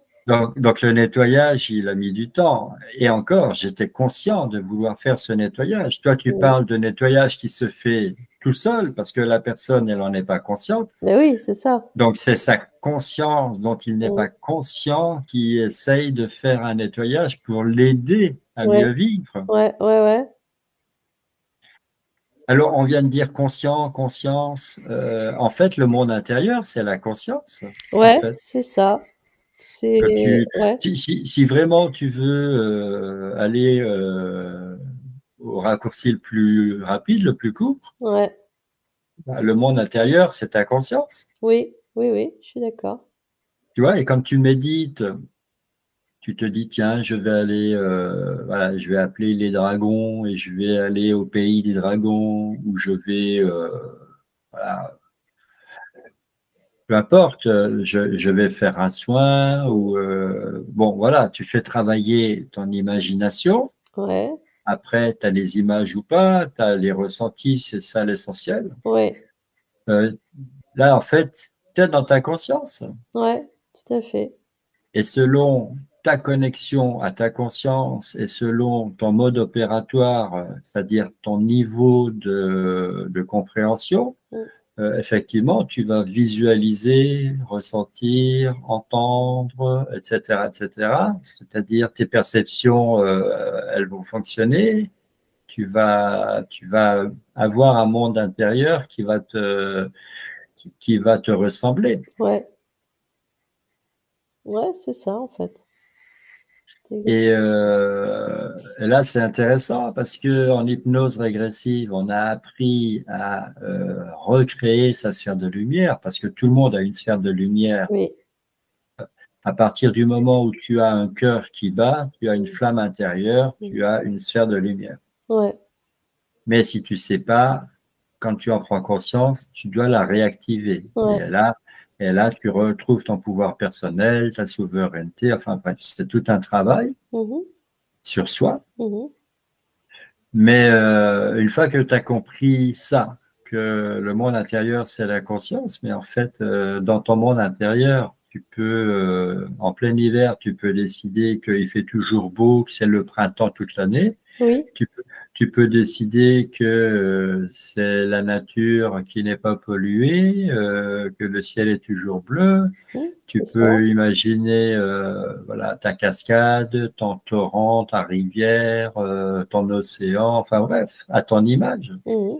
Donc le nettoyage, il a mis du temps. Et encore, j'étais conscient de vouloir faire ce nettoyage. Toi, tu Mmh. parles de nettoyage qui se fait tout seul parce que la personne, elle n'en est pas consciente. Bah oui, c'est ça. Donc c'est sa conscience dont il n'est Mmh. pas conscient qui essaye de faire un nettoyage pour l'aider à Ouais, mieux vivre. ouais, ouais, ouais. Alors, on vient de dire conscient, conscience. En fait, le monde intérieur, c'est la conscience, en Ouais, fait. c'est ça. C'est Quand ouais, si vraiment tu veux aller au raccourci le plus rapide, le plus court, ouais. bah, le monde intérieur, c'est ta conscience. Oui, oui, oui, je suis d'accord. Tu vois, et quand tu médites, tu te dis, tiens, je vais aller, voilà, je vais appeler les dragons et je vais aller au pays des dragons où je vais, voilà, peu importe, je vais faire un soin ou, bon, voilà, tu fais travailler ton imagination. Ouais, Après, tu as les images ou pas, tu as les ressentis, c'est ça l'essentiel. ouais, Euh, Là, en fait, tu es dans ta conscience. ouais, tout à fait. Et selon ta connexion à ta conscience et selon ton mode opératoire, c'est-à-dire ton niveau de compréhension, Mmh, effectivement, tu vas visualiser, ressentir, entendre, etc., etc. C'est-à-dire tes perceptions, elles vont fonctionner. Tu vas avoir un monde intérieur qui va te ressembler. ouais, ouais, c'est ça, en fait. C'est exact Et là, c'est intéressant parce que en hypnose régressive, on a appris à recréer sa sphère de lumière parce que tout le monde a une sphère de lumière. oui. À partir du moment où tu as un cœur qui bat, tu as une Mmh, flamme intérieure, mmh. tu as une sphère de lumière. Ouais, Mais si tu sais pas, quand tu en prends conscience, tu dois la réactiver. ouais. Et là, tu retrouves ton pouvoir personnel, ta souveraineté. Enfin, bref, c'est tout un travail Mmh mh. sur soi. Mmh. Mais une fois que tu as compris ça, que le monde intérieur, c'est la conscience, mais en fait, dans ton monde intérieur, tu peux, en plein hiver, tu peux décider qu'il fait toujours beau, que c'est le printemps toute l'année. Oui. Tu peux, tu peux décider que c'est la nature qui n'est pas polluée, que le ciel est toujours bleu. Mmh, Tu c'est ça. peux imaginer voilà, ta cascade, ton torrent, ta rivière, ton océan, enfin bref, à ton image. Mmh.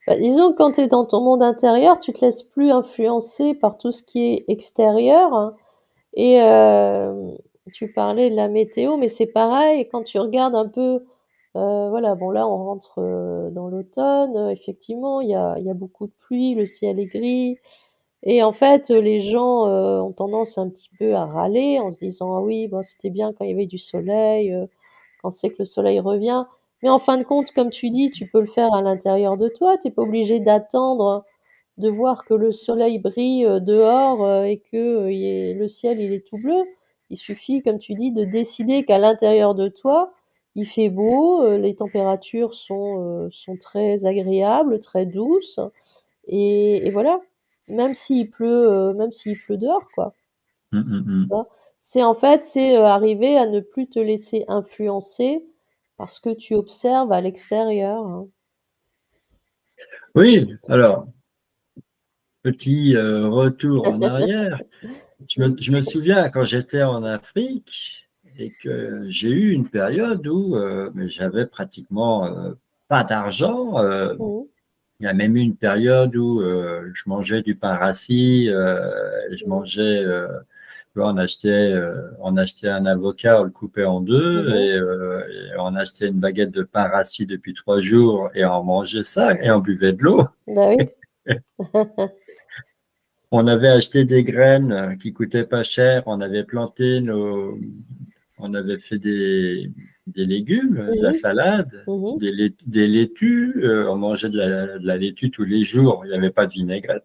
Bah, disons que quand tu es dans ton monde intérieur, tu te laisses plus influencer par tout ce qui est extérieur, hein. Et tu parlais de la météo, mais c'est pareil quand tu regardes un peu, voilà, bon là on rentre, dans l'automne, effectivement il y a beaucoup de pluie, le ciel est gris et en fait, les gens, ont tendance un petit peu à râler en se disant: «Ah oui, bah, c'était bien quand il y avait du soleil, quand c'est que le soleil revient». Mais en fin de compte, comme tu dis, tu peux le faire à l'intérieur de toi. Tu es pas obligé d'attendre de voir que le soleil brille, dehors, et que, il y ait le ciel, il est tout bleu. Il suffit, comme tu dis, de décider qu'à l'intérieur de toi, il fait beau, les températures sont très agréables, très douces et voilà. Même s'il pleut dehors, quoi, Hum, hum, tu hum. vois? C'est en fait, c'est, arriver à ne plus te laisser influencer par ce que tu observes à l'extérieur, hein. Oui, alors, petit retour en arrière. Mmh. Je me souviens quand j'étais en Afrique et que j'ai eu une période où mais j'avais pratiquement pas d'argent. Mmh. Il y a même eu une période où je mangeais du pain rassis, je Mmh. mangeais, tu vois, on achetait un avocat, on le coupait en deux Mmh. et on achetait une baguette de pain rassis depuis 3 jours et on mangeait ça et on buvait de l'eau. Bah oui. On avait acheté des graines qui coûtaient pas cher, on avait fait des légumes, de la Mmh. salade, Mmh. des laitues, on mangeait de la laitue tous les jours, il n'y avait pas de vinaigrette.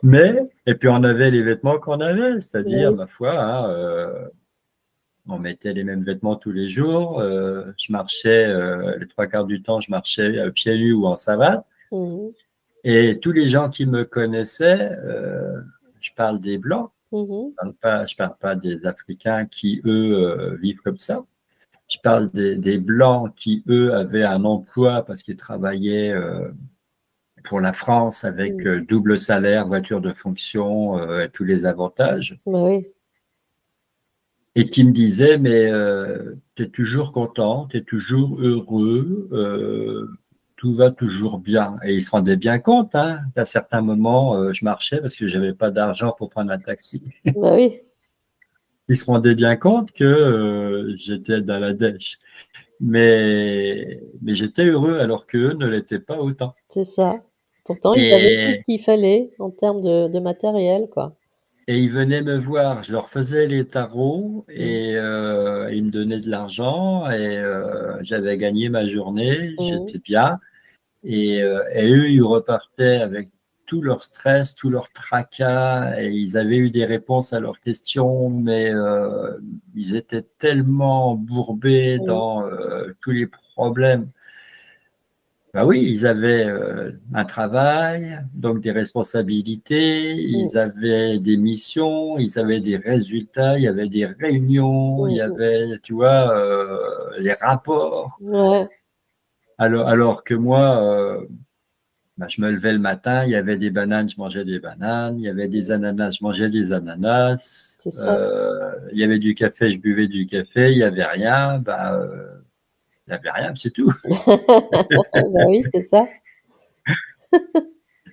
Mais, et puis on avait les vêtements qu'on avait, c'est-à-dire, Oui. ma foi, hein, on mettait les mêmes vêtements tous les jours. Je marchais, les trois quarts du temps, je marchais pieds nus ou en savate. Mmh. Et tous les gens qui me connaissaient, je parle des Blancs, Mmh. je parle pas des Africains qui, eux, vivent comme ça. Je parle des Blancs qui, eux, avaient un emploi parce qu'ils travaillaient pour la France avec Mmh. double salaire, voiture de fonction, et tous les avantages. Bah oui. Et qui me disaient, mais tu es toujours content, tu es toujours heureux, tout va toujours bien. Et il se rendait bien compte, hein, qu'à certains moments, je marchais parce que j'avais pas d'argent pour prendre un taxi. Bah oui, Il se rendait bien compte que j'étais dans la dèche. Mais j'étais heureux alors qu'eux ne l'étaient pas autant. c'est ça. Pourtant, ils avaient tout ce Et, qu'il fallait en termes de matériel, quoi. et ils venaient me voir, je leur faisais les tarots Mmh. et ils me donnaient de l'argent et j'avais gagné ma journée, Mmh. j'étais bien. Et eux, ils repartaient avec tout leur stress, tout leur tracas, et ils avaient eu des réponses à leurs questions, mais ils étaient tellement embourbés Mmh. dans tous les problèmes. Bah oui, ils avaient un travail, donc des responsabilités, Mmh. ils avaient des missions, ils avaient des résultats, il y avait des réunions, il Mmh y mh. avait, tu vois, les rapports. Ouais. Alors que moi, bah, je me levais le matin, il y avait des bananes, je mangeais des bananes, il y avait des Mmh. ananas, je mangeais des ananas, C'est ça. il y avait du café, je buvais du café, il y avait rien, bah, il y avait rien, c'est tout. Bah oui, c'est ça.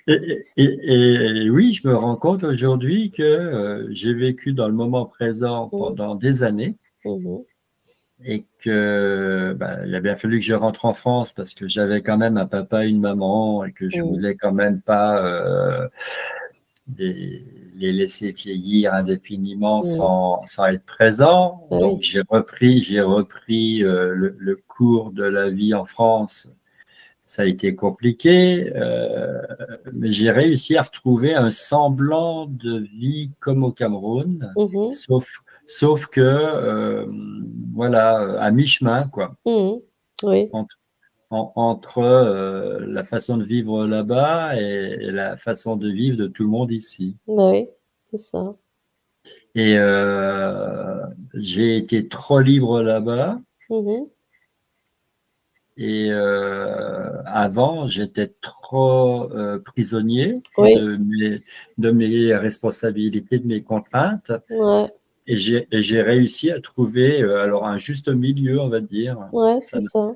Et oui, je me rends compte aujourd'hui que j'ai vécu dans le moment présent Mmh. pendant des années Mmh mh. et que bah, il a bien fallu que je rentre en France parce que j'avais quand même un papa, une maman et que je Mmh. voulais quand même pas les, les laisser vieillir indéfiniment Mmh. sans être présent. Bah Donc oui. j'ai repris le cours de la vie en France. Ça a été compliqué, mais j'ai réussi à retrouver un semblant de vie comme au Cameroun, Mmh mh. sauf que, voilà, à mi-chemin, quoi, Mmh mh. Oui. entre, entre la façon de vivre là-bas et la façon de vivre de tout le monde ici. Bah oui, c'est ça. Et j'ai été trop libre là-bas. Mmh mh. Et avant, j'étais trop prisonnier Oui. de mes responsabilités, de mes contraintes. Ouais. Et j'ai réussi à trouver alors un juste milieu, on va dire. Ouais, Ça, c'est ça.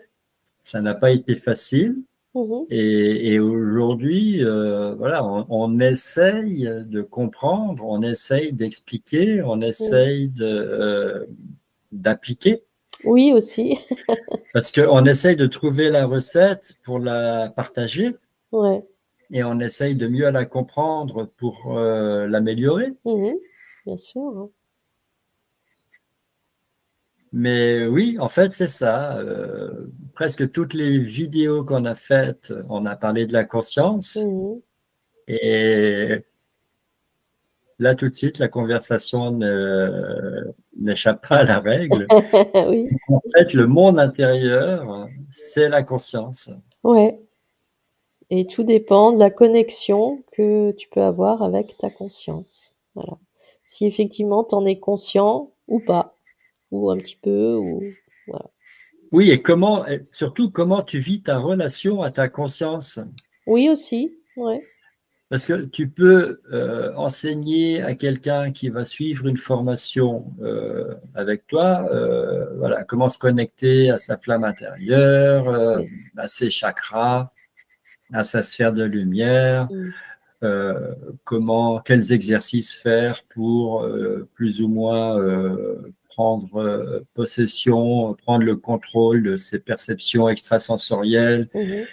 ça n'a pas été facile. Mmh mh. Et aujourd'hui, voilà, on essaye de comprendre, on essaye d'expliquer, on Mmh. essaye d'appliquer. Oui aussi. Parce qu'on essaye de trouver la recette pour la partager Ouais. et on essaye de mieux la comprendre pour l'améliorer. Mmh mh. Bien sûr, hein. Mais oui, en fait, c'est ça. Presque toutes les vidéos qu'on a faites, on a parlé de la conscience. Mmh mh. Et là, tout de suite, la conversation n'échappe pas à la règle. Oui. En fait, le monde intérieur, c'est la conscience. Ouais, et tout dépend de la connexion que tu peux avoir avec ta conscience. Voilà. Si effectivement tu en es conscient ou pas, ou un petit peu ou voilà. Oui, et surtout, comment tu vis ta relation à ta conscience. Oui aussi, ouais. Parce que tu peux enseigner à quelqu'un qui va suivre une formation avec toi, voilà, comment se connecter à sa flamme intérieure, Oui. à ses chakras, à sa sphère de lumière, Mmh. quels exercices faire pour plus ou moins prendre possession, prendre le contrôle de ses perceptions extrasensorielles, Mmh mh.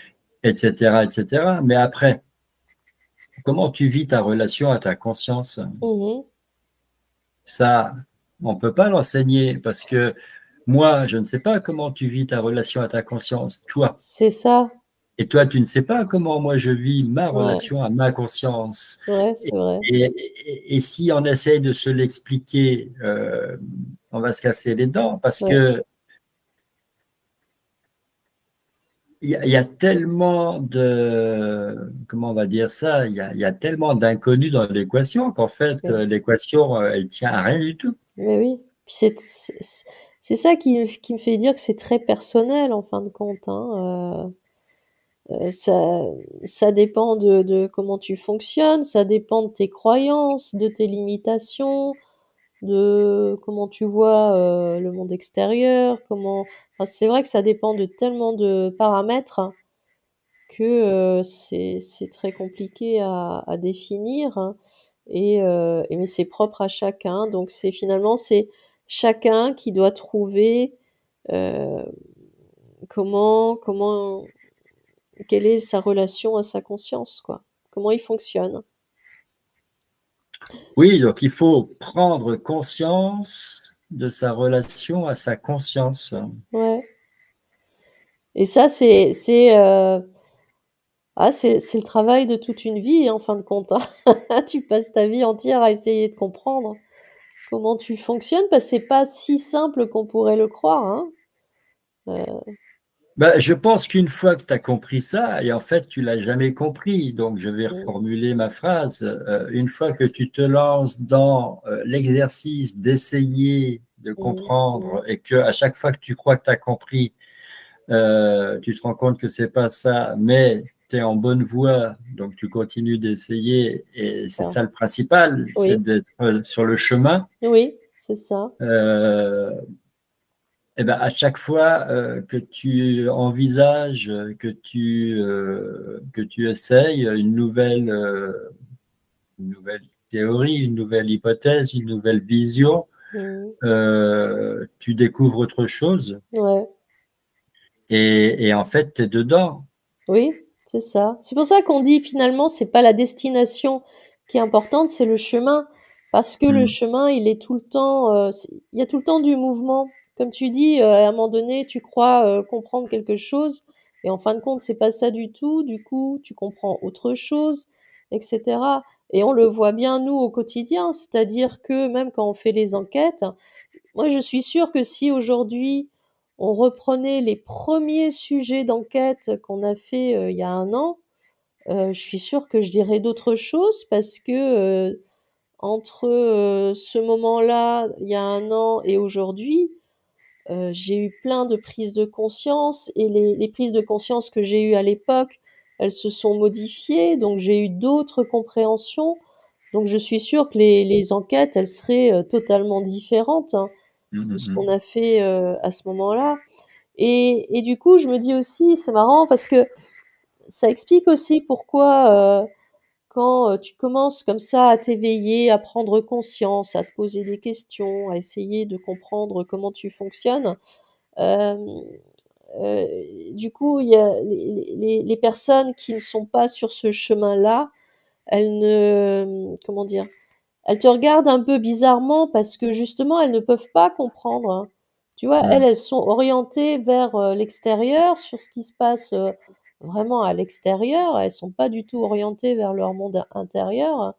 etc., etc. Mais après, comment tu vis ta relation à ta conscience? Mmh mh. Ça, on ne peut pas l'enseigner parce que moi, je ne sais pas comment tu vis ta relation à ta conscience, toi. C'est ça. Et toi, tu ne sais pas comment moi je vis ma Ouais, relation à ma conscience. ouais, Et, c'est vrai. et si on essaye de se l'expliquer, on va se casser les dents parce Ouais, que il y a tellement comment on va dire ça, il y a tellement d'inconnus dans l'équation qu'en fait, ouais. l'équation, elle tient à rien du tout. Mais oui, puis c'est ça qui me fait dire que c'est très personnel en fin de compte, hein, ça dépend de comment tu fonctionnes, ça dépend de tes croyances, de tes limitations, de comment tu vois, le monde extérieur, comment enfin, c'est vrai que ça dépend de tellement de paramètres que c'est très compliqué à définir, hein, mais c'est propre à chacun. Donc c'est chacun qui doit trouver euh, comment quelle est sa relation à sa conscience, quoi. Comment il fonctionne. Oui, donc il faut prendre conscience de sa relation à sa conscience. Ouais. Et ça, c'est le travail de toute une vie, en fin de compte, hein. Tu passes ta vie entière à essayer de comprendre comment tu fonctionnes, parce que c'est pas si simple qu'on pourrait le croire, hein. Ben, je pense qu'une fois que tu as compris ça, et en fait tu l'as jamais compris, donc je vais Mm, reformuler ma phrase, une fois que tu te lances dans l'exercice d'essayer de mm, mm. comprendre et que à chaque fois que tu crois que tu as compris, tu te rends compte que c'est pas ça, mais tu es en bonne voie, donc tu continues d'essayer et c'est Ça. ça le principal, c'est Oui, d'être sur le chemin. oui, c'est ça. Euh, Eh ben, à chaque fois que tu envisages, que tu essayes une nouvelle théorie, une nouvelle hypothèse, une nouvelle vision, Mm. tu découvres autre chose Ouais, et en fait, tu es dedans. oui, c'est ça. C'est pour ça qu'on dit finalement, c'est pas la destination qui est importante, c'est le chemin. Parce que le Mm. chemin, il est tout le temps, il y a tout le temps du mouvement. Comme tu dis, à un moment donné, tu crois comprendre quelque chose, et en fin de compte, c'est pas ça du tout. Du coup, tu comprends autre chose, etc. Et on le voit bien, nous, au quotidien. C'est-à-dire que même quand on fait les enquêtes, moi, je suis sûre que si aujourd'hui on reprenait les premiers sujets d'enquête qu'on a fait il y a un an, je suis sûre que je dirais d'autres choses parce que entre ce moment-là, il y a un an et aujourd'hui, j'ai eu plein de prises de conscience et les prises de conscience que j'ai eues à l'époque, elles se sont modifiées, donc j'ai eu d'autres compréhensions. Donc je suis sûre que les enquêtes, elles seraient totalement différentes, hein, Mm, de mm, ce qu'on mm. a fait à ce moment-là. Et du coup, je me dis aussi, c'est marrant parce que ça explique aussi pourquoi quand tu commences comme ça à t'éveiller, à prendre conscience, à te poser des questions, à essayer de comprendre comment tu fonctionnes, euh, euh, du coup, il y a les personnes qui ne sont pas sur ce chemin-là, elles ne, comment dire, elles te regardent un peu bizarrement parce que justement, elles ne peuvent pas comprendre, hein. Tu vois, Mm. elles sont orientées vers l'extérieur, sur ce qui se passe vraiment à l'extérieur. Elles sont pas du tout orientées vers leur monde intérieur.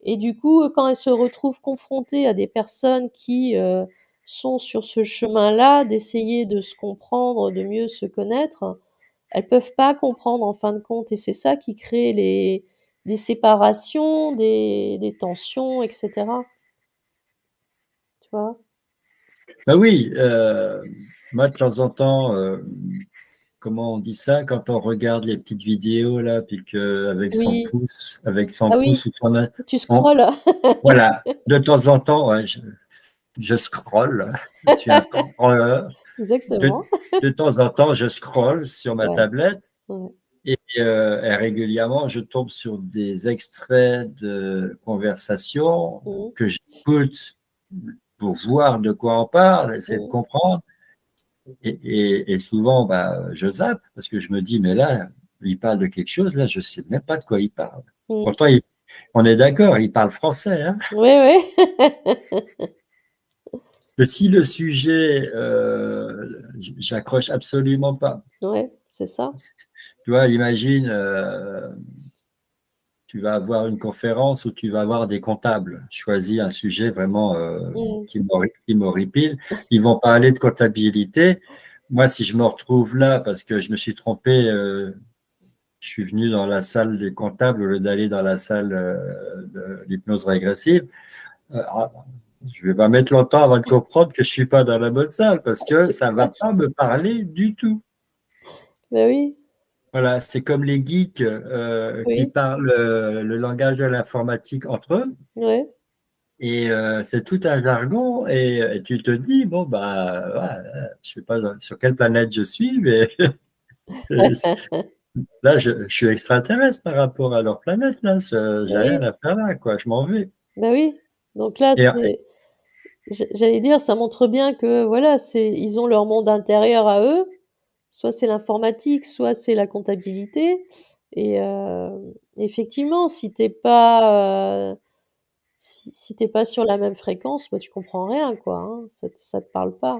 Et du coup, quand elles se retrouvent confrontées à des personnes qui sont sur ce chemin-là, d'essayer de se comprendre, de mieux se connaître, elles peuvent pas comprendre en fin de compte. Et c'est ça qui crée des séparations, des tensions, etc. Tu vois? Ben oui, moi de temps en temps, comment on dit ça, quand on regarde les petites vidéos là, puis que Oui. avec son Ah oui, pouce ou son, tu on- scrolles. voilà, de temps en temps, ouais, je scrolle, je suis un scrolleur. De, Exactement. de temps en temps, je scrolle sur ma Ouais, tablette ouais. et régulièrement, je tombe sur des extraits de conversations Mmh, que j'écoute pour voir de quoi on parle, essayer de mmh, comprendre. Et souvent, bah, je zappe parce que je me dis, mais là, il parle de quelque chose, là, je sais même pas de quoi il parle. mmh. Pourtant, on est d'accord, il parle français, hein. Ouais, ouais. Mais si le sujet, j'accroche absolument pas. Ouais, c'est ça. Tu vois, imagine, tu vas avoir une conférence où tu vas avoir des comptables. Choisis un sujet vraiment Mmh, qui m'horripile. Ils vont parler de comptabilité. Moi, si je me retrouve là parce que je me suis trompé, je suis venu dans la salle des comptables au lieu d'aller dans la salle de l'hypnose régressive, ah, je vais pas mettre longtemps avant de comprendre que je suis pas dans la bonne salle parce que ça va pas me parler du tout. bah oui, Voilà, c'est comme les geeks qui oui, parlent le langage de l'informatique entre eux. ouais. Et c'est tout un jargon et tu te dis, bon, bah, ouais, je sais pas sur quelle planète je suis, mais Là, je suis extraterrestre par rapport à leur planète, là. Bah J'ai rien oui, à faire là, quoi. Je m'en vais. bah oui. Donc là, Et, j'allais dire, ça montre bien que voilà, ils ont leur monde intérieur à eux. Soit c'est l'informatique, soit c'est la comptabilité. Et effectivement, si t'es pas sur la même fréquence, bah, tu comprends rien, quoi, hein. Ça te parle pas.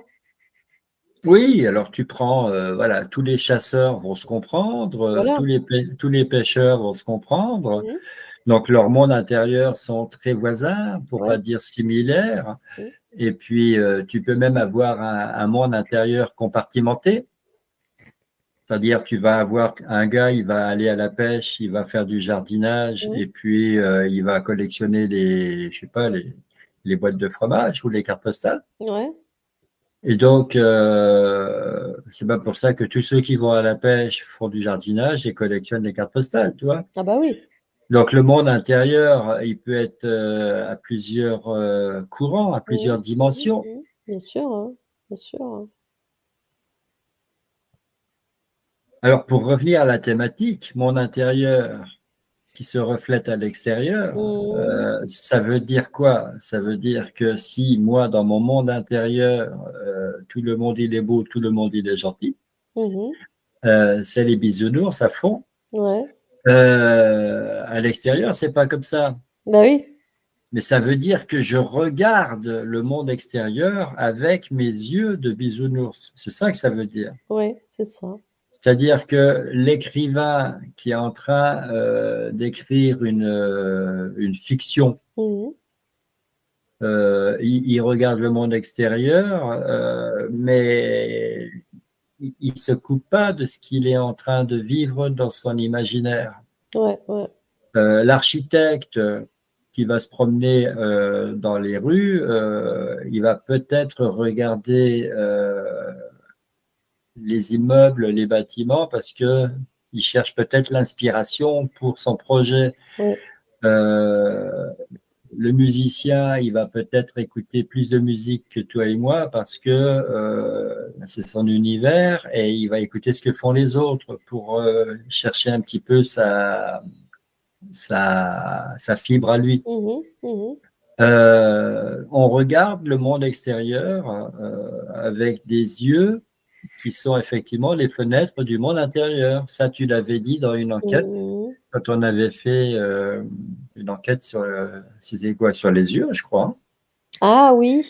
oui, alors tu prends, voilà, tous les chasseurs vont se comprendre, Voilà. tous les pêcheurs vont se comprendre. Mmh. Donc, leurs mondes intérieurs sont très voisins, pour pas Ouais. dire similaires. Mmh. Et puis, tu peux même avoir un monde intérieur compartimenté. C'est-à-dire, tu vas avoir un gars, il va aller à la pêche, il va faire du jardinage, Mmh. et puis il va collectionner je sais pas, les boîtes de fromage ou les cartes postales. Ouais. Et donc, c'est pas pour ça que tous ceux qui vont à la pêche font du jardinage et collectionnent les cartes postales, tu vois. Ah bah oui. Donc, le monde intérieur, il peut être à plusieurs courants, à Mmh. plusieurs Mmh dimensions. mh. Bien sûr, hein. Bien sûr, hein. Alors, pour revenir à la thématique, mon intérieur qui se reflète à l'extérieur, Mmh. ça veut dire quoi? Ça veut dire que si moi, dans mon monde intérieur, tout le monde il est beau, tout le monde il est gentil, Mmh. c'est les bisounours à fond. Ouais. À l'extérieur, c'est pas comme ça. Bah oui. Mais ça veut dire que je regarde le monde extérieur avec mes yeux de bisounours. C'est ça que ça veut dire. Ouais, c'est ça. C'est-à-dire que l'écrivain qui est en train d'écrire une fiction, Mmh. il regarde le monde extérieur, mais il ne se coupe pas de ce qu'il est en train de vivre dans son imaginaire. Ouais, ouais. L'architecte qui va se promener dans les rues, il va peut-être regarder les immeubles, les bâtiments, parce que il cherche peut-être l'inspiration pour son projet. Ouais. Euh, le musicien, il va peut-être écouter plus de musique que toi et moi parce que c'est son univers et il va écouter ce que font les autres pour chercher un petit peu sa fibre à lui. Mmh mh. Mmh. On regarde le monde extérieur avec des yeux qui sont effectivement les fenêtres du monde intérieur. Ça, tu l'avais dit dans une enquête, Mmh. quand on avait fait une enquête sur, c'était quoi, sur les yeux, je crois, hein. Ah oui!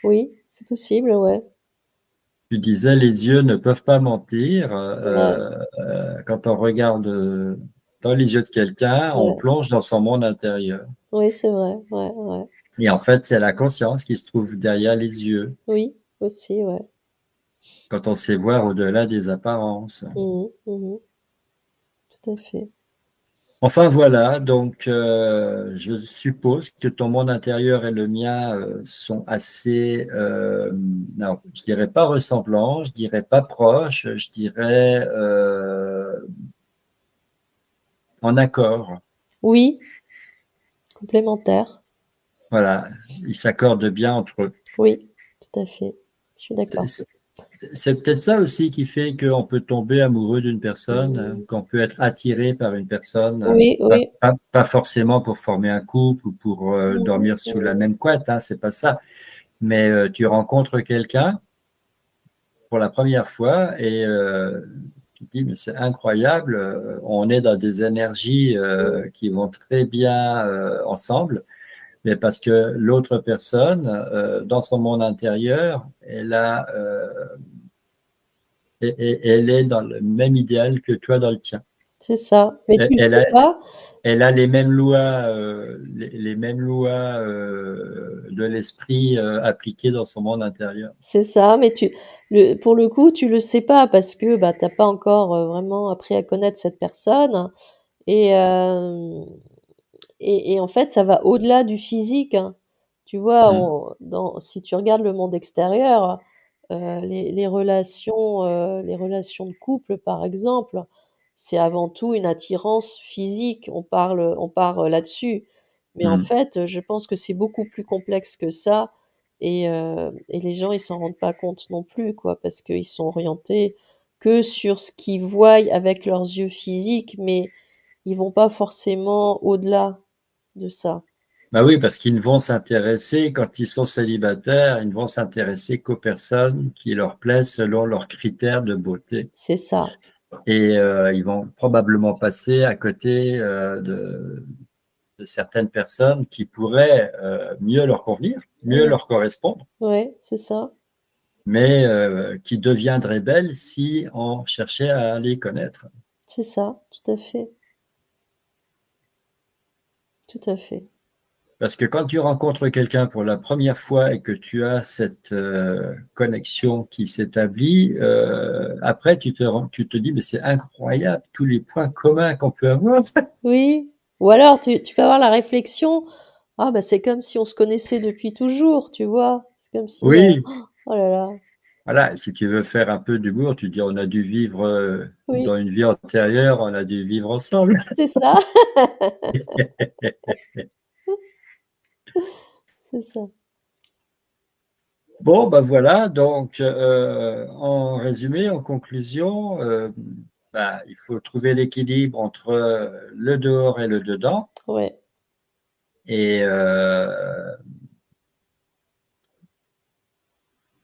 Oui, c'est possible, ouais. Tu disais les yeux ne peuvent pas mentir. C'est vrai. Quand on regarde dans les yeux de quelqu'un, on Ouais. plonge dans son monde intérieur. Oui, c'est vrai. Ouais, ouais. Et en fait, c'est la conscience qui se trouve derrière les yeux, Oui, aussi, ouais. quand on sait voir au-delà des apparences. Mmh mh. Mmh. Tout à fait. Enfin voilà, donc je suppose que ton monde intérieur et le mien sont assez, non, je dirais pas ressemblants, je dirais pas proches, je dirais en accord. Oui, complémentaire. Voilà, ils s'accordent bien entre eux. Oui, tout à fait. Je suis C'est d'accord. c'est- c'est peut-être ça aussi qui fait qu'on peut tomber amoureux d'une personne, Mmh. qu'on peut être attiré par une personne, Oui, oui. pas forcément pour former un couple ou pour Mmh mh. dormir sous la Mmh. même couette, hein, c'est pas ça. Mais tu rencontres quelqu'un pour la première fois et tu te dis, mais c'est incroyable, on est dans des énergies Mmh. qui vont très bien ensemble, mais parce que l'autre personne, dans son monde intérieur, elle est dans le même idéal que toi dans le tien. C'est ça. Mais tu Elle, le elle sais a, pas. elle a les mêmes lois, les mêmes lois de l'esprit appliquées dans son monde intérieur. C'est ça, mais pour le coup, tu le sais pas parce que, bah, tu pas encore, vraiment appris à connaître cette personne et hem et en fait, ça va au-delà du physique, hein. Tu vois, Mm, si tu regardes le monde extérieur, les relations de couple, par exemple, c'est avant tout une attirance physique. On part, là-dessus. Mais en mm. fait, je pense que c'est beaucoup plus complexe que ça et les gens, ils s'en rendent pas compte non plus, quoi, parce qu'ils sont orientés, que sur ce qu'ils voient avec leurs yeux physiques, mais ils vont pas forcément au-delà de ça. Bah oui, parce qu'ils ne vont s'intéresser, quand ils sont célibataires, ils ne vont s'intéresser qu'aux personnes qui leur plaisent selon leurs critères de beauté. C'est ça. Et ils vont probablement passer à côté de certaines personnes qui pourraient mieux leur convenir, mieux Mmh. leur correspondre, Ouais, c'est ça. mais qui deviendraient belles si on cherchait à les connaître. C'est ça, tout à fait. Tout à fait. Parce que quand tu rencontres quelqu'un pour la première fois et que tu as cette connexion qui s'établit, après tu te dis, mais c'est incroyable tous les points communs qu'on peut avoir. Oui. Ou alors tu peux avoir la réflexion: «Ah bah, c'est comme si on se connaissait depuis toujours», tu vois? C'est comme si, Oui, oh là là, voilà, si tu veux faire un peu d'humour, tu dis, on a dû vivre oui, dans une vie antérieure, on a dû vivre ensemble. c'est ça, c'est ça. Bon, ben voilà, donc en résumé, en conclusion, bah, il faut trouver l'équilibre entre le dehors et le dedans. Ouais. Et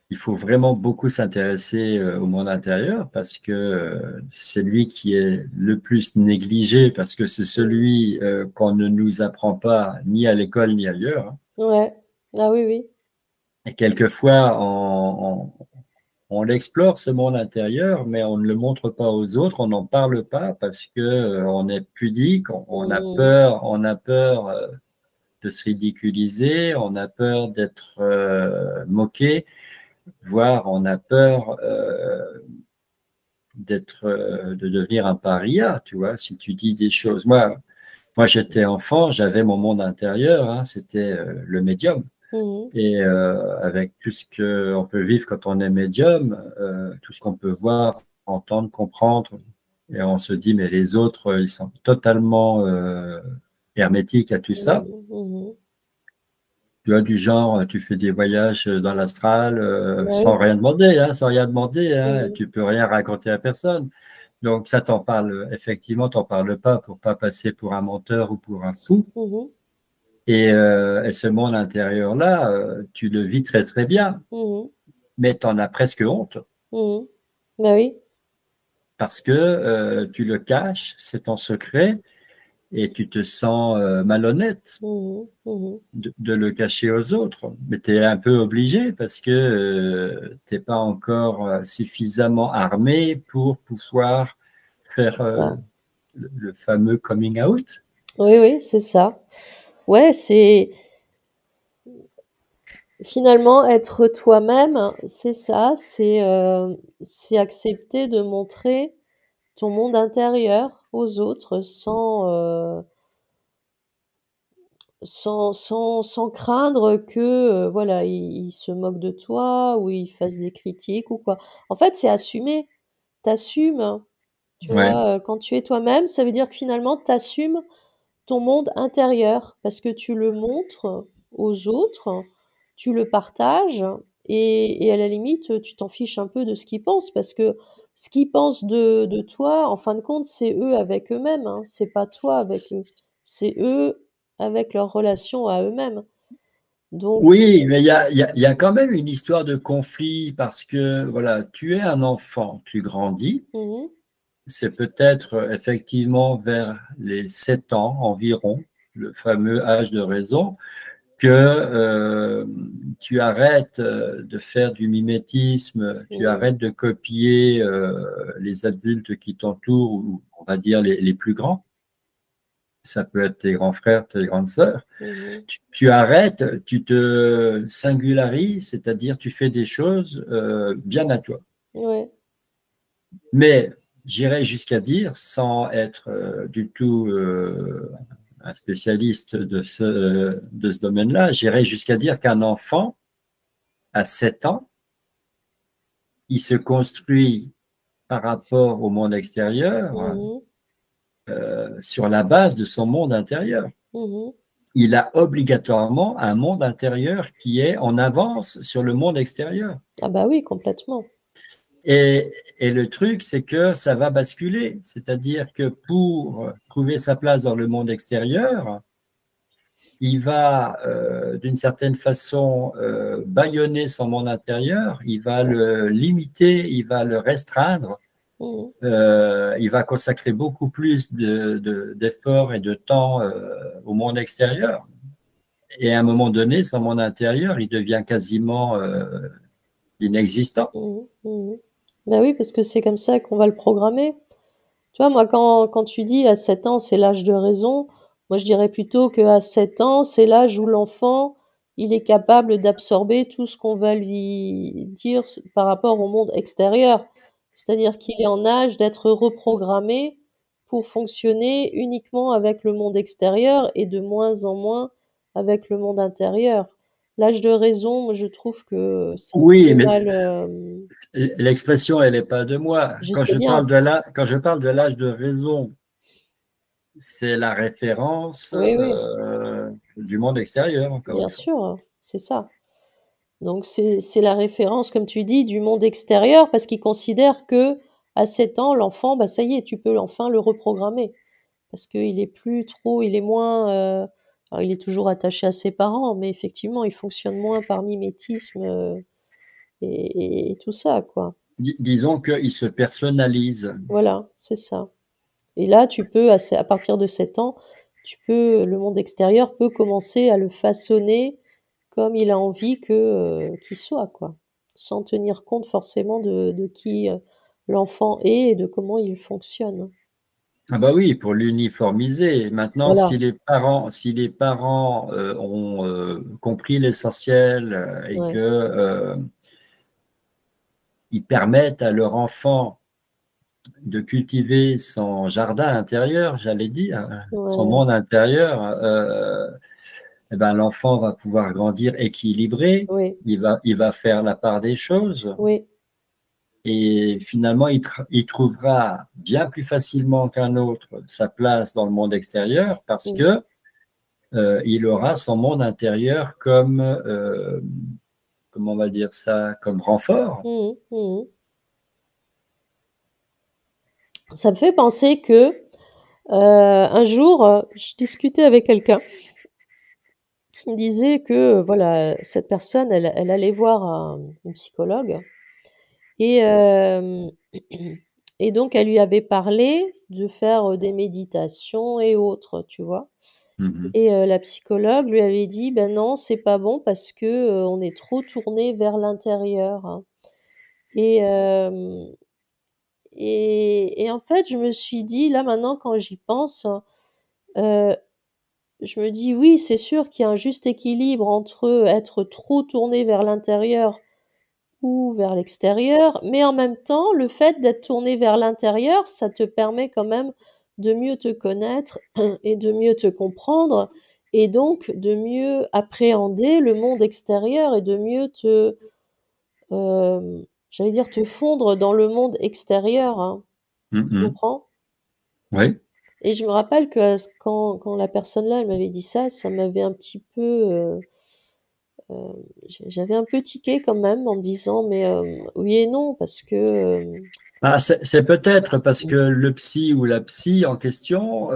il faut vraiment beaucoup s'intéresser au monde intérieur parce que c'est lui qui est le plus négligé parce que c'est celui qu'on ne nous apprend pas ni à l'école ni ailleurs, hein. Ouais. Ah oui, oui. Et quelquefois, on l'explore ce monde intérieur, mais on ne le montre pas aux autres, on n'en parle pas parce que on est pudique, Mmh. on a peur de se ridiculiser, on a peur d'être moqué, voire on a peur de devenir un paria, tu vois, si tu dis des choses. Moi j'étais enfant, j'avais mon monde intérieur, hein, c'était le médium. Mmh. Et avec tout ce qu'on peut vivre quand on est médium, tout ce qu'on peut voir, entendre, comprendre, et on se dit, mais les autres, ils sont totalement hermétiques à tout ça. Mmh. Mmh. Tu vois, du genre, tu fais des voyages dans l'astral Bah sans oui. rien demander, hein, sans rien demander, hein, Mmh. tu peux rien raconter à personne. Donc ça, t'en parle, effectivement, t'en parles pas pour pas passer pour un menteur ou pour un fou. Mmh. Et ce monde intérieur-là, tu le vis très très bien, Mmh. mais tu en as presque honte Mmh. Bah oui. parce que tu le caches, c'est ton secret, et tu te sens malhonnête Mmh. Mmh. de le cacher aux autres. Mais tu es un peu obligé parce que tu n'es pas encore suffisamment armé pour pouvoir faire Ça. le fameux coming out. Oui, oui, c'est ça. Ouais, c'est finalement être toi-même, c'est ça, c'est accepter de montrer ton monde intérieur aux autres sans craindre que, voilà, ils se moquent de toi ou ils fassent des critiques ou quoi. En fait, c'est assumer. Tu assumes, tu Ouais. vois? Quand tu es toi-même, ça veut dire que finalement tu assumes ton monde intérieur parce que tu le montres aux autres, tu le partages et à la limite, tu t'en fiches un peu de ce qu'ils pensent parce que ce qu'ils pensent de toi, en fin de compte, c'est eux avec eux-mêmes, hein, c'est pas toi avec eux. C'est eux avec leur relation à eux-mêmes. Donc Oui, mais il y a quand même une histoire de conflit parce que voilà, tu es un enfant, tu grandis. mmh mh. C'est peut-être effectivement vers les 7 ans environ, le fameux âge de raison, que tu arrêtes de faire du mimétisme, tu Mmh. arrêtes de copier les adultes qui t'entourent, ou on va dire les plus grands. Ça peut être tes grands frères, tes grandes sœurs. Mmh. Tu arrêtes, tu te singularises, c'est-à-dire tu fais des choses bien à toi. Ouais. Mais j'irais jusqu'à dire, sans être du tout un spécialiste de ce domaine-là, j'irais jusqu'à dire qu'un enfant, à 7 ans, il se construit par rapport au monde extérieur Mmh. sur la base de son monde intérieur. Mmh. Il a obligatoirement un monde intérieur qui est en avance sur le monde extérieur. Ah bah oui, complètement. Et le truc, c'est que ça va basculer. C'est-à-dire que pour trouver sa place dans le monde extérieur, il va, d'une certaine façon, bâillonner son monde intérieur, il va le limiter, il va le restreindre, Mhm. il va consacrer beaucoup plus d'efforts et de temps au monde extérieur. Et à un moment donné, son monde intérieur, il devient quasiment inexistant. Mhm. Mhm. Ben oui, parce que c'est comme ça qu'on va le programmer. Tu vois, moi, quand tu dis à 7 ans, c'est l'âge de raison, moi, je dirais plutôt qu'à 7 ans, c'est l'âge où l'enfant, il est capable d'absorber tout ce qu'on va lui dire par rapport au monde extérieur. C'est-à-dire qu'il est en âge d'être reprogrammé pour fonctionner uniquement avec le monde extérieur et de moins en moins avec le monde intérieur. L'âge de raison, moi, je trouve que c'est un Oui, peu mais mal, l'expression, elle n'est pas de moi. je sais bien. Quand je parle de l'âge de raison, c'est la référence Oui, oui, du monde extérieur, encore bien une fois. sûr, hein, c'est ça. Donc c'est la référence, comme tu dis, du monde extérieur parce qu'ils considèrent que à 7 ans, l'enfant, bah, ça y est, tu peux enfin le reprogrammer. Parce qu'il est plus trop, il est moins, alors il est toujours attaché à ses parents, mais effectivement, il fonctionne moins par mimétisme, et tout ça, quoi. Disons qu'il se personnalise. Voilà, c'est ça. Et là, tu peux, à partir de 7 ans, le monde extérieur peut commencer à le façonner comme il a envie qu'il soit, quoi. Sans tenir compte forcément de qui l'enfant est et de comment il fonctionne. Ah bah oui, pour l'uniformiser. Maintenant, Voilà, si les parents ont compris l'essentiel et que ouais, ils permettent à leur enfant de cultiver son jardin intérieur, j'allais dire, son ouais, monde intérieur, eh ben, l'enfant va pouvoir grandir équilibré, oui, il va faire la part des choses oui, et finalement, il trouvera bien plus facilement qu'un autre sa place dans le monde extérieur parce mmh, que il aura son monde intérieur comme, comment on va dire ça, comme renfort. mmh mh. Ça me fait penser que, un jour, je discutais avec quelqu'un qui me disait que, voilà, cette personne, elle allait voir une psychologue et et donc elle lui avait parlé de faire, des méditations et autres, tu vois? Mhm. Et la psychologue lui avait dit: «Ben non, c'est pas bon parce que, on est trop tourné vers l'intérieur, hein». Et et en fait, je me suis dit, là, maintenant, quand j'y pense, heu, je me dis: «Oui, c'est sûr qu'il y a un juste équilibre entre être trop tourné vers l'intérieur ou vers l'extérieur, mais en même temps, le fait d'être tourné vers l'intérieur, ça te permet quand même de mieux te connaître et de mieux te comprendre et donc de mieux appréhender le monde extérieur et de mieux j'allais dire te fondre dans le monde extérieur, hein». Tu Mhm. comprends? Oui. Et je me rappelle que quand la personne là, elle m'avait dit ça, ça m'avait un petit peu, j'avais un peu tiqué quand même en me disant: «Mais oui et non» parce que, Ah, c'est peut-être parce que le psy ou la psy en question,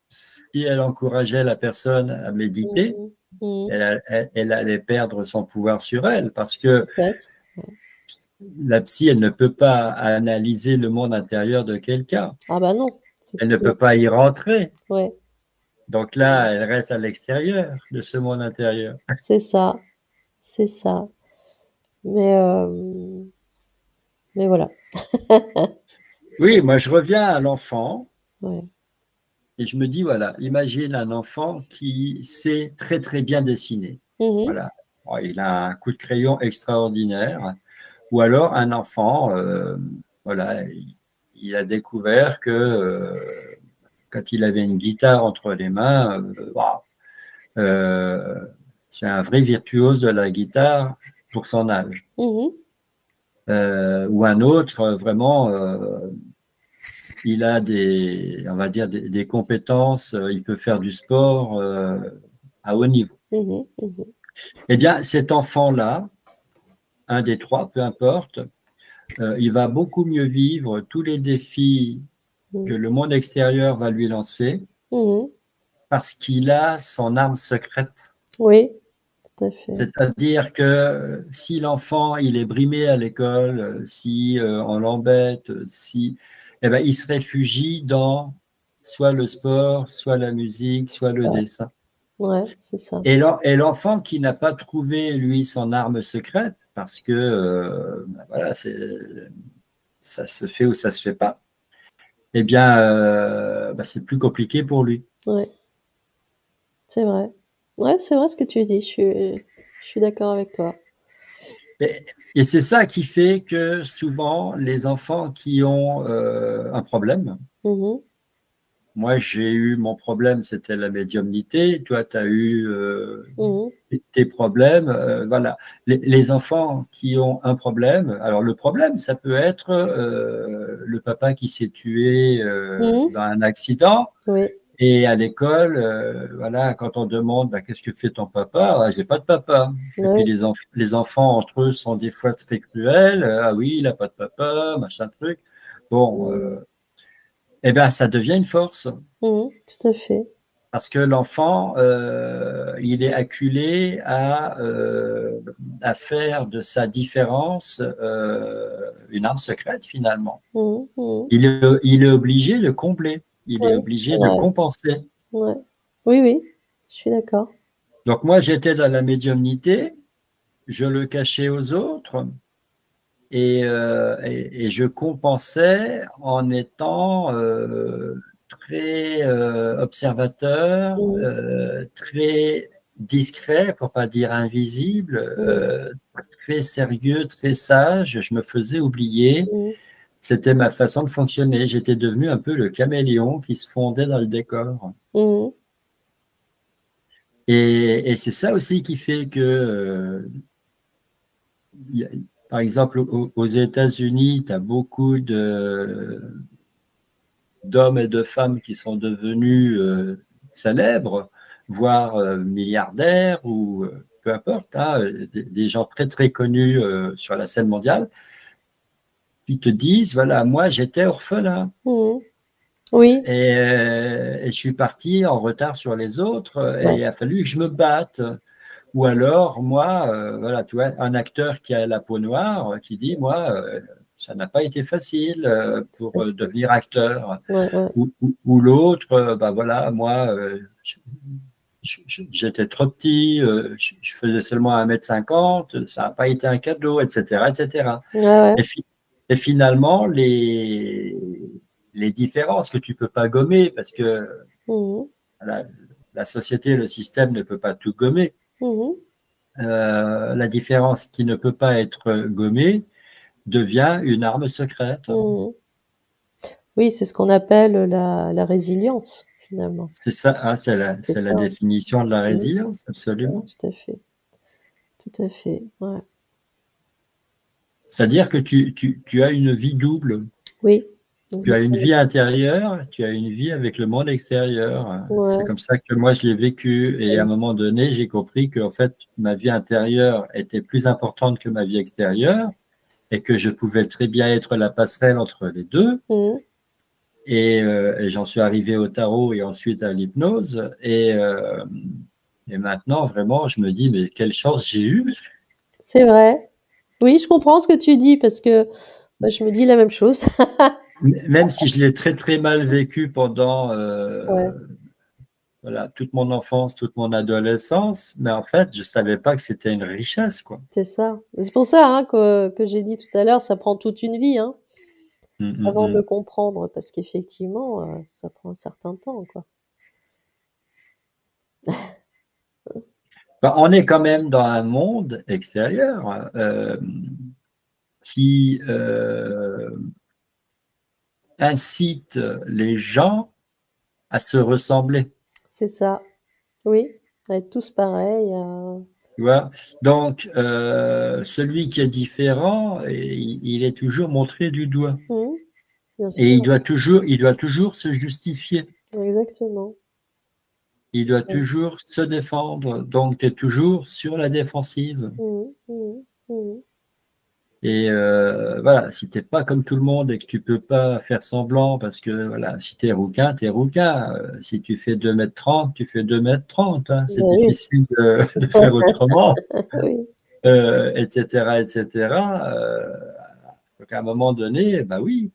si elle encourageait la personne à méditer, mmh mh. elle allait perdre son pouvoir sur elle parce que Peut-être. la psy, elle ne peut pas analyser le monde intérieur de quelqu'un. Ah bah non, c'est Elle ne sûr. peut pas y rentrer. Ouais, Donc là, elle reste à l'extérieur de ce monde intérieur. c'est ça, c'est ça. Mais mais voilà. Oui, moi je reviens à l'enfant Ouais. et je me dis, voilà, imagine un enfant qui sait très très bien dessiner. Mmh mh. Voilà. Bon, il a un coup de crayon extraordinaire. Ou alors un enfant, voilà, il a découvert que quand il avait une guitare entre les mains, waouh, euh, c'est un vrai virtuose de la guitare pour son âge. Mmh. Ou un autre, vraiment, il a on va dire, des compétences, il peut faire du sport à haut niveau. Mmh mh. Mmh. Eh bien, cet enfant-là, un des trois, peu importe, il va beaucoup mieux vivre tous les défis que le monde extérieur va lui lancer Mhm. parce qu'il a son arme secrète. Oui, tout à fait. C'est-à-dire que si l'enfant il est brimé à l'école, si on l'embête, si, eh ben, il se réfugie dans soit le sport, soit la musique, soit le Ça. dessin. Ouais, c'est ça. Et l'enfant qui n'a pas trouvé, lui, son arme secrète, parce que ben voilà, ça se fait ou ça se fait pas, eh bien, ben, c'est plus compliqué pour lui. Ouais, c'est vrai. Ouais, c'est vrai ce que tu dis. Je suis d'accord avec toi. Et c'est ça qui fait que souvent, les enfants qui ont un problème, Mhm. moi j'ai eu mon problème, c'était la médiumnité, toi tu as eu Mhm. tes problèmes, voilà. Les enfants qui ont un problème, alors le problème, ça peut être le papa qui s'est tué Mhm. dans un accident. Oui, Et à l'école, voilà, quand on demande bah, qu'est-ce que fait ton papa, ah, j'ai pas de papa. Et puis ouais. les enfants entre eux sont des fois très cruels. Ah oui, il a pas de papa, machin truc. Bon, Mhm. eh ben ça devient une force Mhm. Tout à fait. parce que l'enfant, il est acculé à faire de sa différence une arme secrète finalement. Mhm. Mhm. Il est obligé de combler. Il est Ouais, c'est obligé de vrai. compenser. Ouais. Oui, oui, je suis d'accord. Donc moi, j'étais dans la médiumnité, je le cachais aux autres et je compensais en étant très observateur, Mhm. très discret, pour pas dire invisible, Mhm. très sérieux, très sage. Je me faisais oublier. Mhm. C'était ma façon de fonctionner. J'étais devenu un peu le caméléon qui se fondait dans le décor. Mhm. Et c'est ça aussi qui fait que il y a- par exemple, aux États-Unis, tu as beaucoup d'hommes et de femmes qui sont devenus célèbres, voire milliardaires ou peu importe, hein, des gens très très connus sur la scène mondiale, qui te disent, voilà, moi j'étais orphelin Mhm. Oui, et je suis parti en retard sur les autres et ouais, il a fallu que je me batte. Ou alors, moi, voilà, tu vois, un acteur qui a la peau noire qui dit, moi, ça n'a pas été facile tout pour à fait. devenir acteur. Ouais, ouais. Ou l'autre, bah voilà, moi, j'étais trop petit, je faisais seulement 1,50 m, ça n'a pas été un cadeau, etc., etc. Ouais, ouais. Et, et finalement, les différences que tu peux pas gommer, parce que Mhm. la, la société, le système ne peut pas tout gommer. Mhm. La différence qui ne peut pas être gommée devient une arme secrète. Mhm. Oui, c'est ce qu'on appelle la résilience, finalement. C'est ça, hein, C'est c'est la ça. définition de la Mhm. résilience, Ouais, absolument. tout à fait. Tout à fait. Ouais. C'est-à-dire que tu as une vie double. Oui, Tu as une exactement. vie intérieure, tu as une vie avec le monde extérieur. C'est Ouais. comme ça que moi je l'ai vécu. Et à un Ouais. moment donné, j'ai compris que en fait, ma vie intérieure était plus importante que ma vie extérieure et que je pouvais très bien être la passerelle entre les deux. Mhm. Et j'en suis arrivé au tarot et ensuite à l'hypnose. Et maintenant, vraiment, je me dis, mais quelle chance j'ai eue. C'est vrai. Oui, je comprends ce que tu dis parce que bah, je me dis la même chose. Même si je l'ai très très mal vécu pendant Ouais, voilà, toute mon enfance, toute mon adolescence, mais en fait, je savais pas que c'était une richesse, quoi. c'est ça. Et c'est pour ça hein, que j'ai dit tout à l'heure, ça prend toute une vie hein, Mm, mm, avant de le mm. comprendre parce qu'effectivement, ça prend un certain temps, quoi. Ben, on est quand même dans un monde extérieur qui incite les gens à se ressembler. C'est ça. Oui, à être tous pareils. Tu vois? Donc, celui qui est différent, il est toujours montré du doigt. Mmh, bien Et sûr, il doit toujours se justifier. exactement. Il doit Ouais. toujours se défendre. Donc, tu es toujours sur la défensive. Mmh mh. Mmh mh. Et voilà, si t'es pas comme tout le monde et que tu peux pas faire semblant, parce que voilà, si t'es rouquin, t'es rouquin. Si tu fais 2,30 m, tu fais 2,30 m, hein. C'est Oui, difficile de faire autrement, oui, etc., etc. Donc à un moment donné, bah oui,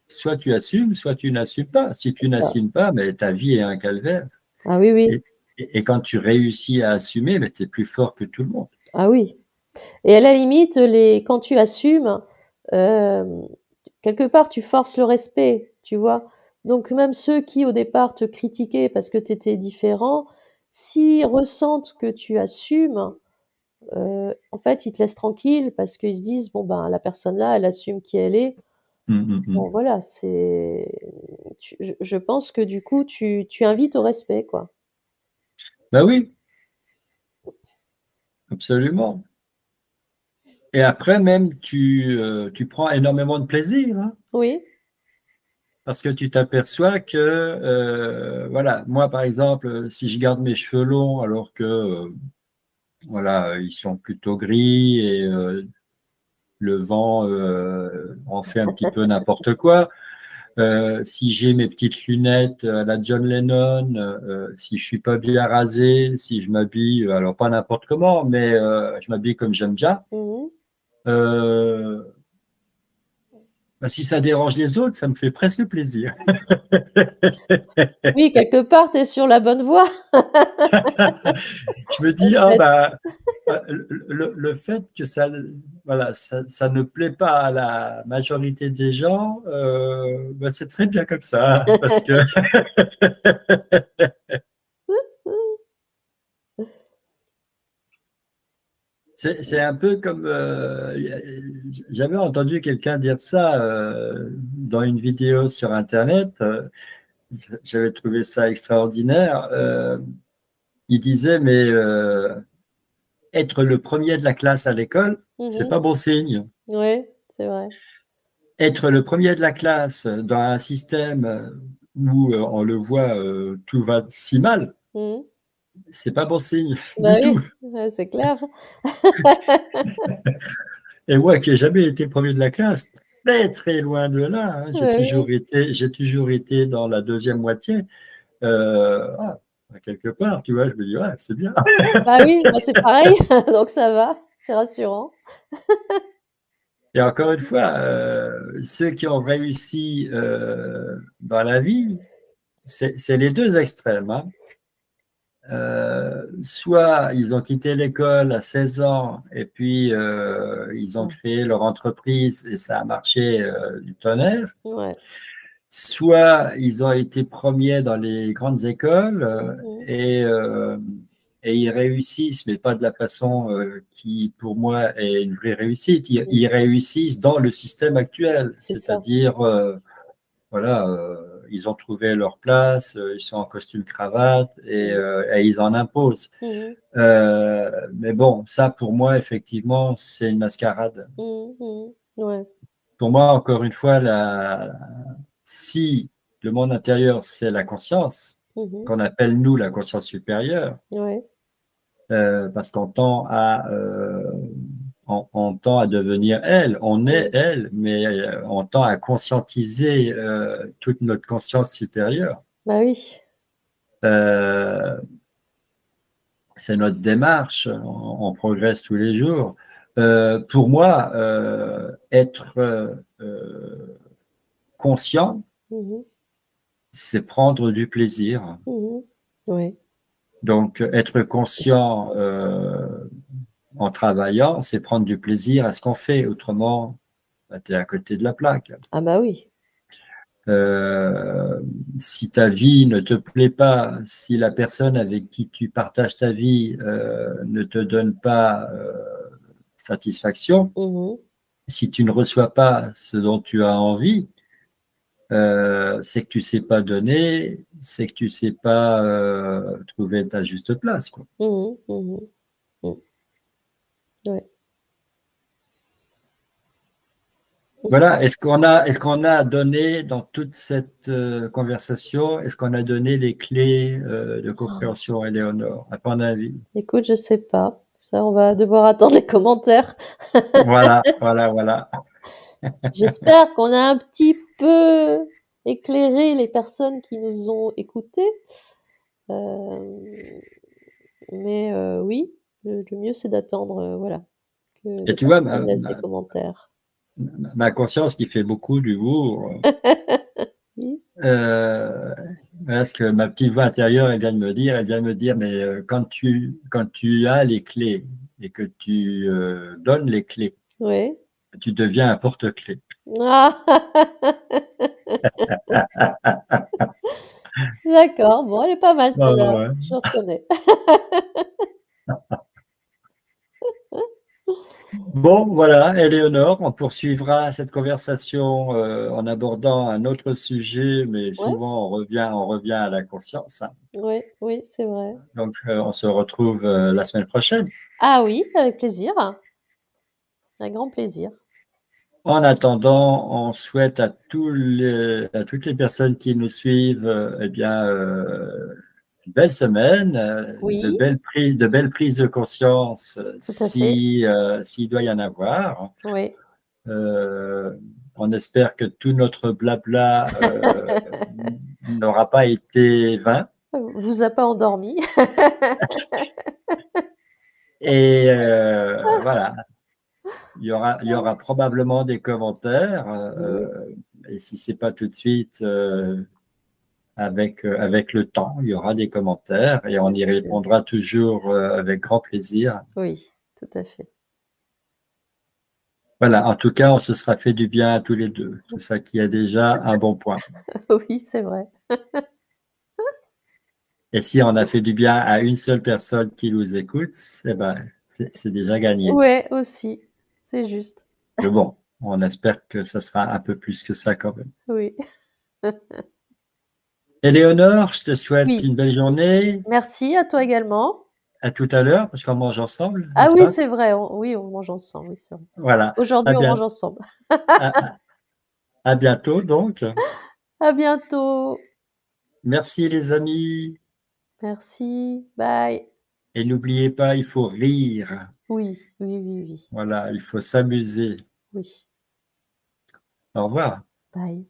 soit tu assumes, soit tu n'assumes pas. Si tu c'est ça. n'assumes pas, mais ta vie est un calvaire. Ah oui, oui, Et, et quand tu réussis à assumer, mais tu es plus fort que tout le monde. ah oui. Et à la limite, quand tu assumes, euh, quelque part, tu forces le respect, tu vois. Donc même ceux qui au départ te critiquaient parce que tu étais différent, s'ils ressentent que tu assumes, en fait, ils te laissent tranquille parce qu'ils se disent, bon ben la personne là, elle assume qui elle est. Hum, hum, hum. Bon voilà, je pense que du coup, tu invites au respect, quoi. Ben oui, absolument. Et après, même, tu prends énormément de plaisir, hein, Oui. parce que tu t'aperçois que, voilà, moi, par exemple, si je garde mes cheveux longs alors que, voilà, ils sont plutôt gris et le vent en fait un petit peu n'importe quoi. Si j'ai mes petites lunettes à la John Lennon, si je suis pas bien rasé, si je m'habille, alors pas n'importe comment, mais je m'habille comme j'aime bien. Mhm. Euh, Bah, si ça dérange les autres, ça me fait presque plaisir. Oui, quelque part, tu es sur la bonne voie, Je me en dis, ah fait. bah, le fait que ça, voilà, ça ne plaît pas à la majorité des gens, bah, c'est très bien comme ça, parce que c'est un peu comme, j'avais entendu quelqu'un dire ça dans une vidéo sur Internet, j'avais trouvé ça extraordinaire. Il disait, mais être le premier de la classe à l'école, c'est Mhm. pas bon signe. Ouais, c'est vrai. Être le premier de la classe dans un système où on le voit, tout va si mal, Mhm. c'est pas bon signe Bah du oui, tout. ouais, c'est clair. Et moi qui n'ai jamais été premier de la classe, très très loin de là, hein, Ouais, j'ai toujours été dans la deuxième moitié. Ah, quelque part, tu vois, je me dis, ouais, c'est bien. bah oui, moi c'est pareil, donc ça va, c'est rassurant. Et encore une fois, ceux qui ont réussi dans la vie, c'est les deux extrêmes, hein. Soit ils ont quitté l'école à 16 ans et puis ils ont créé leur entreprise et ça a marché du tonnerre. Ouais. Soit ils ont été premiers dans les grandes écoles Mhm. et ils réussissent, mais pas de la façon qui, pour moi, est une vraie réussite. Mhm. Ils réussissent dans le système actuel, C'est ça. c'est-à-dire voilà, ils ont trouvé leur place, ils sont en costume cravate Mhm. et ils en imposent. Mhm. Mais bon, ça pour moi, effectivement, c'est une mascarade. Mhm. Mhm. Ouais. Pour moi, encore une fois, si le monde intérieur, c'est la conscience, Mhm. qu'on appelle nous la conscience supérieure, Ouais. parce qu'on tend on tend à devenir elle, on est Mhm. elle, mais on tend à conscientiser toute notre conscience supérieure. Bah oui. Euh, c'est notre démarche, on progresse tous les jours. Pour moi, être conscient, Mhm. c'est prendre du plaisir. Mhm. Ouais. Donc, être conscient en travaillant, c'est prendre du plaisir à ce qu'on fait. Autrement, bah, tu es à côté de la plaque. Ah bah oui. Euh, Si ta vie ne te plaît pas, si la personne avec qui tu partages ta vie ne te donne pas satisfaction, Mhm. si tu ne reçois pas ce dont tu as envie, c'est que tu sais pas donner, c'est que tu sais pas trouver ta juste place, quoi. Mhm. Mhm. Mhm. Ouais. Voilà, est-ce qu'on a donné dans toute cette conversation, est-ce qu'on a donné les clés de compréhension, Éléonore, à ton avis? Écoute, je sais pas. Ça, on va devoir attendre les commentaires. Voilà, voilà, voilà. J'espère qu'on a un petit peu éclairé les personnes qui nous ont écoutés. Euh, mais oui, le mieux c'est d'attendre, voilà, que Et les tu vois, personnes laissent des commentaires. ma conscience qui fait beaucoup d'humour, Oui, voilà ce que ma petite voix intérieure, elle vient de me dire, mais quand tu as les clés et que tu donnes les clés, ouais. tu deviens un porte-clés. Ah, d'accord, bon, elle est pas mal Ah celle-là, ouais. je reconnais. Bon, voilà, Éléonore, on poursuivra cette conversation en abordant un autre sujet, mais Ouais, souvent on revient à la conscience, hein. ouais, oui, c'est vrai. Donc, on se retrouve la semaine prochaine. Ah oui, avec plaisir, un grand plaisir. En attendant, on souhaite à toutes les personnes qui nous suivent, eh bien, une belle semaine, Oui, de belles prises de conscience, tout à fait. s'il doit y en avoir. Oui. Euh, on espère que tout notre blabla n'aura pas été vain. Vous a pas endormi. Et voilà, il y aura probablement des commentaires. Oui, Et si c'est pas tout de suite, avec le temps, il y aura des commentaires et on bien y sûr. répondra toujours avec grand plaisir. Oui, tout à fait. Voilà, en tout cas, on se sera fait du bien à tous les deux. C'est ça qui est déjà un bon point. Oui, c'est vrai. Et si on a fait du bien à une seule personne qui nous écoute, eh ben, c'est déjà gagné. Ouais, aussi, c'est juste. Mais bon, on espère que ça sera un peu plus que ça quand même. Oui. Éléonore, je te souhaite Oui, une belle journée. merci à toi également. À tout à l'heure, parce qu'on mange ensemble, Ah n'est-ce oui, pas? c'est vrai, oui, on mange ensemble, oui, c'est vrai. Voilà. À Aujourd'hui, on bien, mange ensemble. à à bientôt, donc. À bientôt. Merci les amis. Merci. Bye. Et n'oubliez pas, il faut rire. Oui, oui, oui, oui. Voilà, il faut s'amuser. Oui. Au revoir. Bye.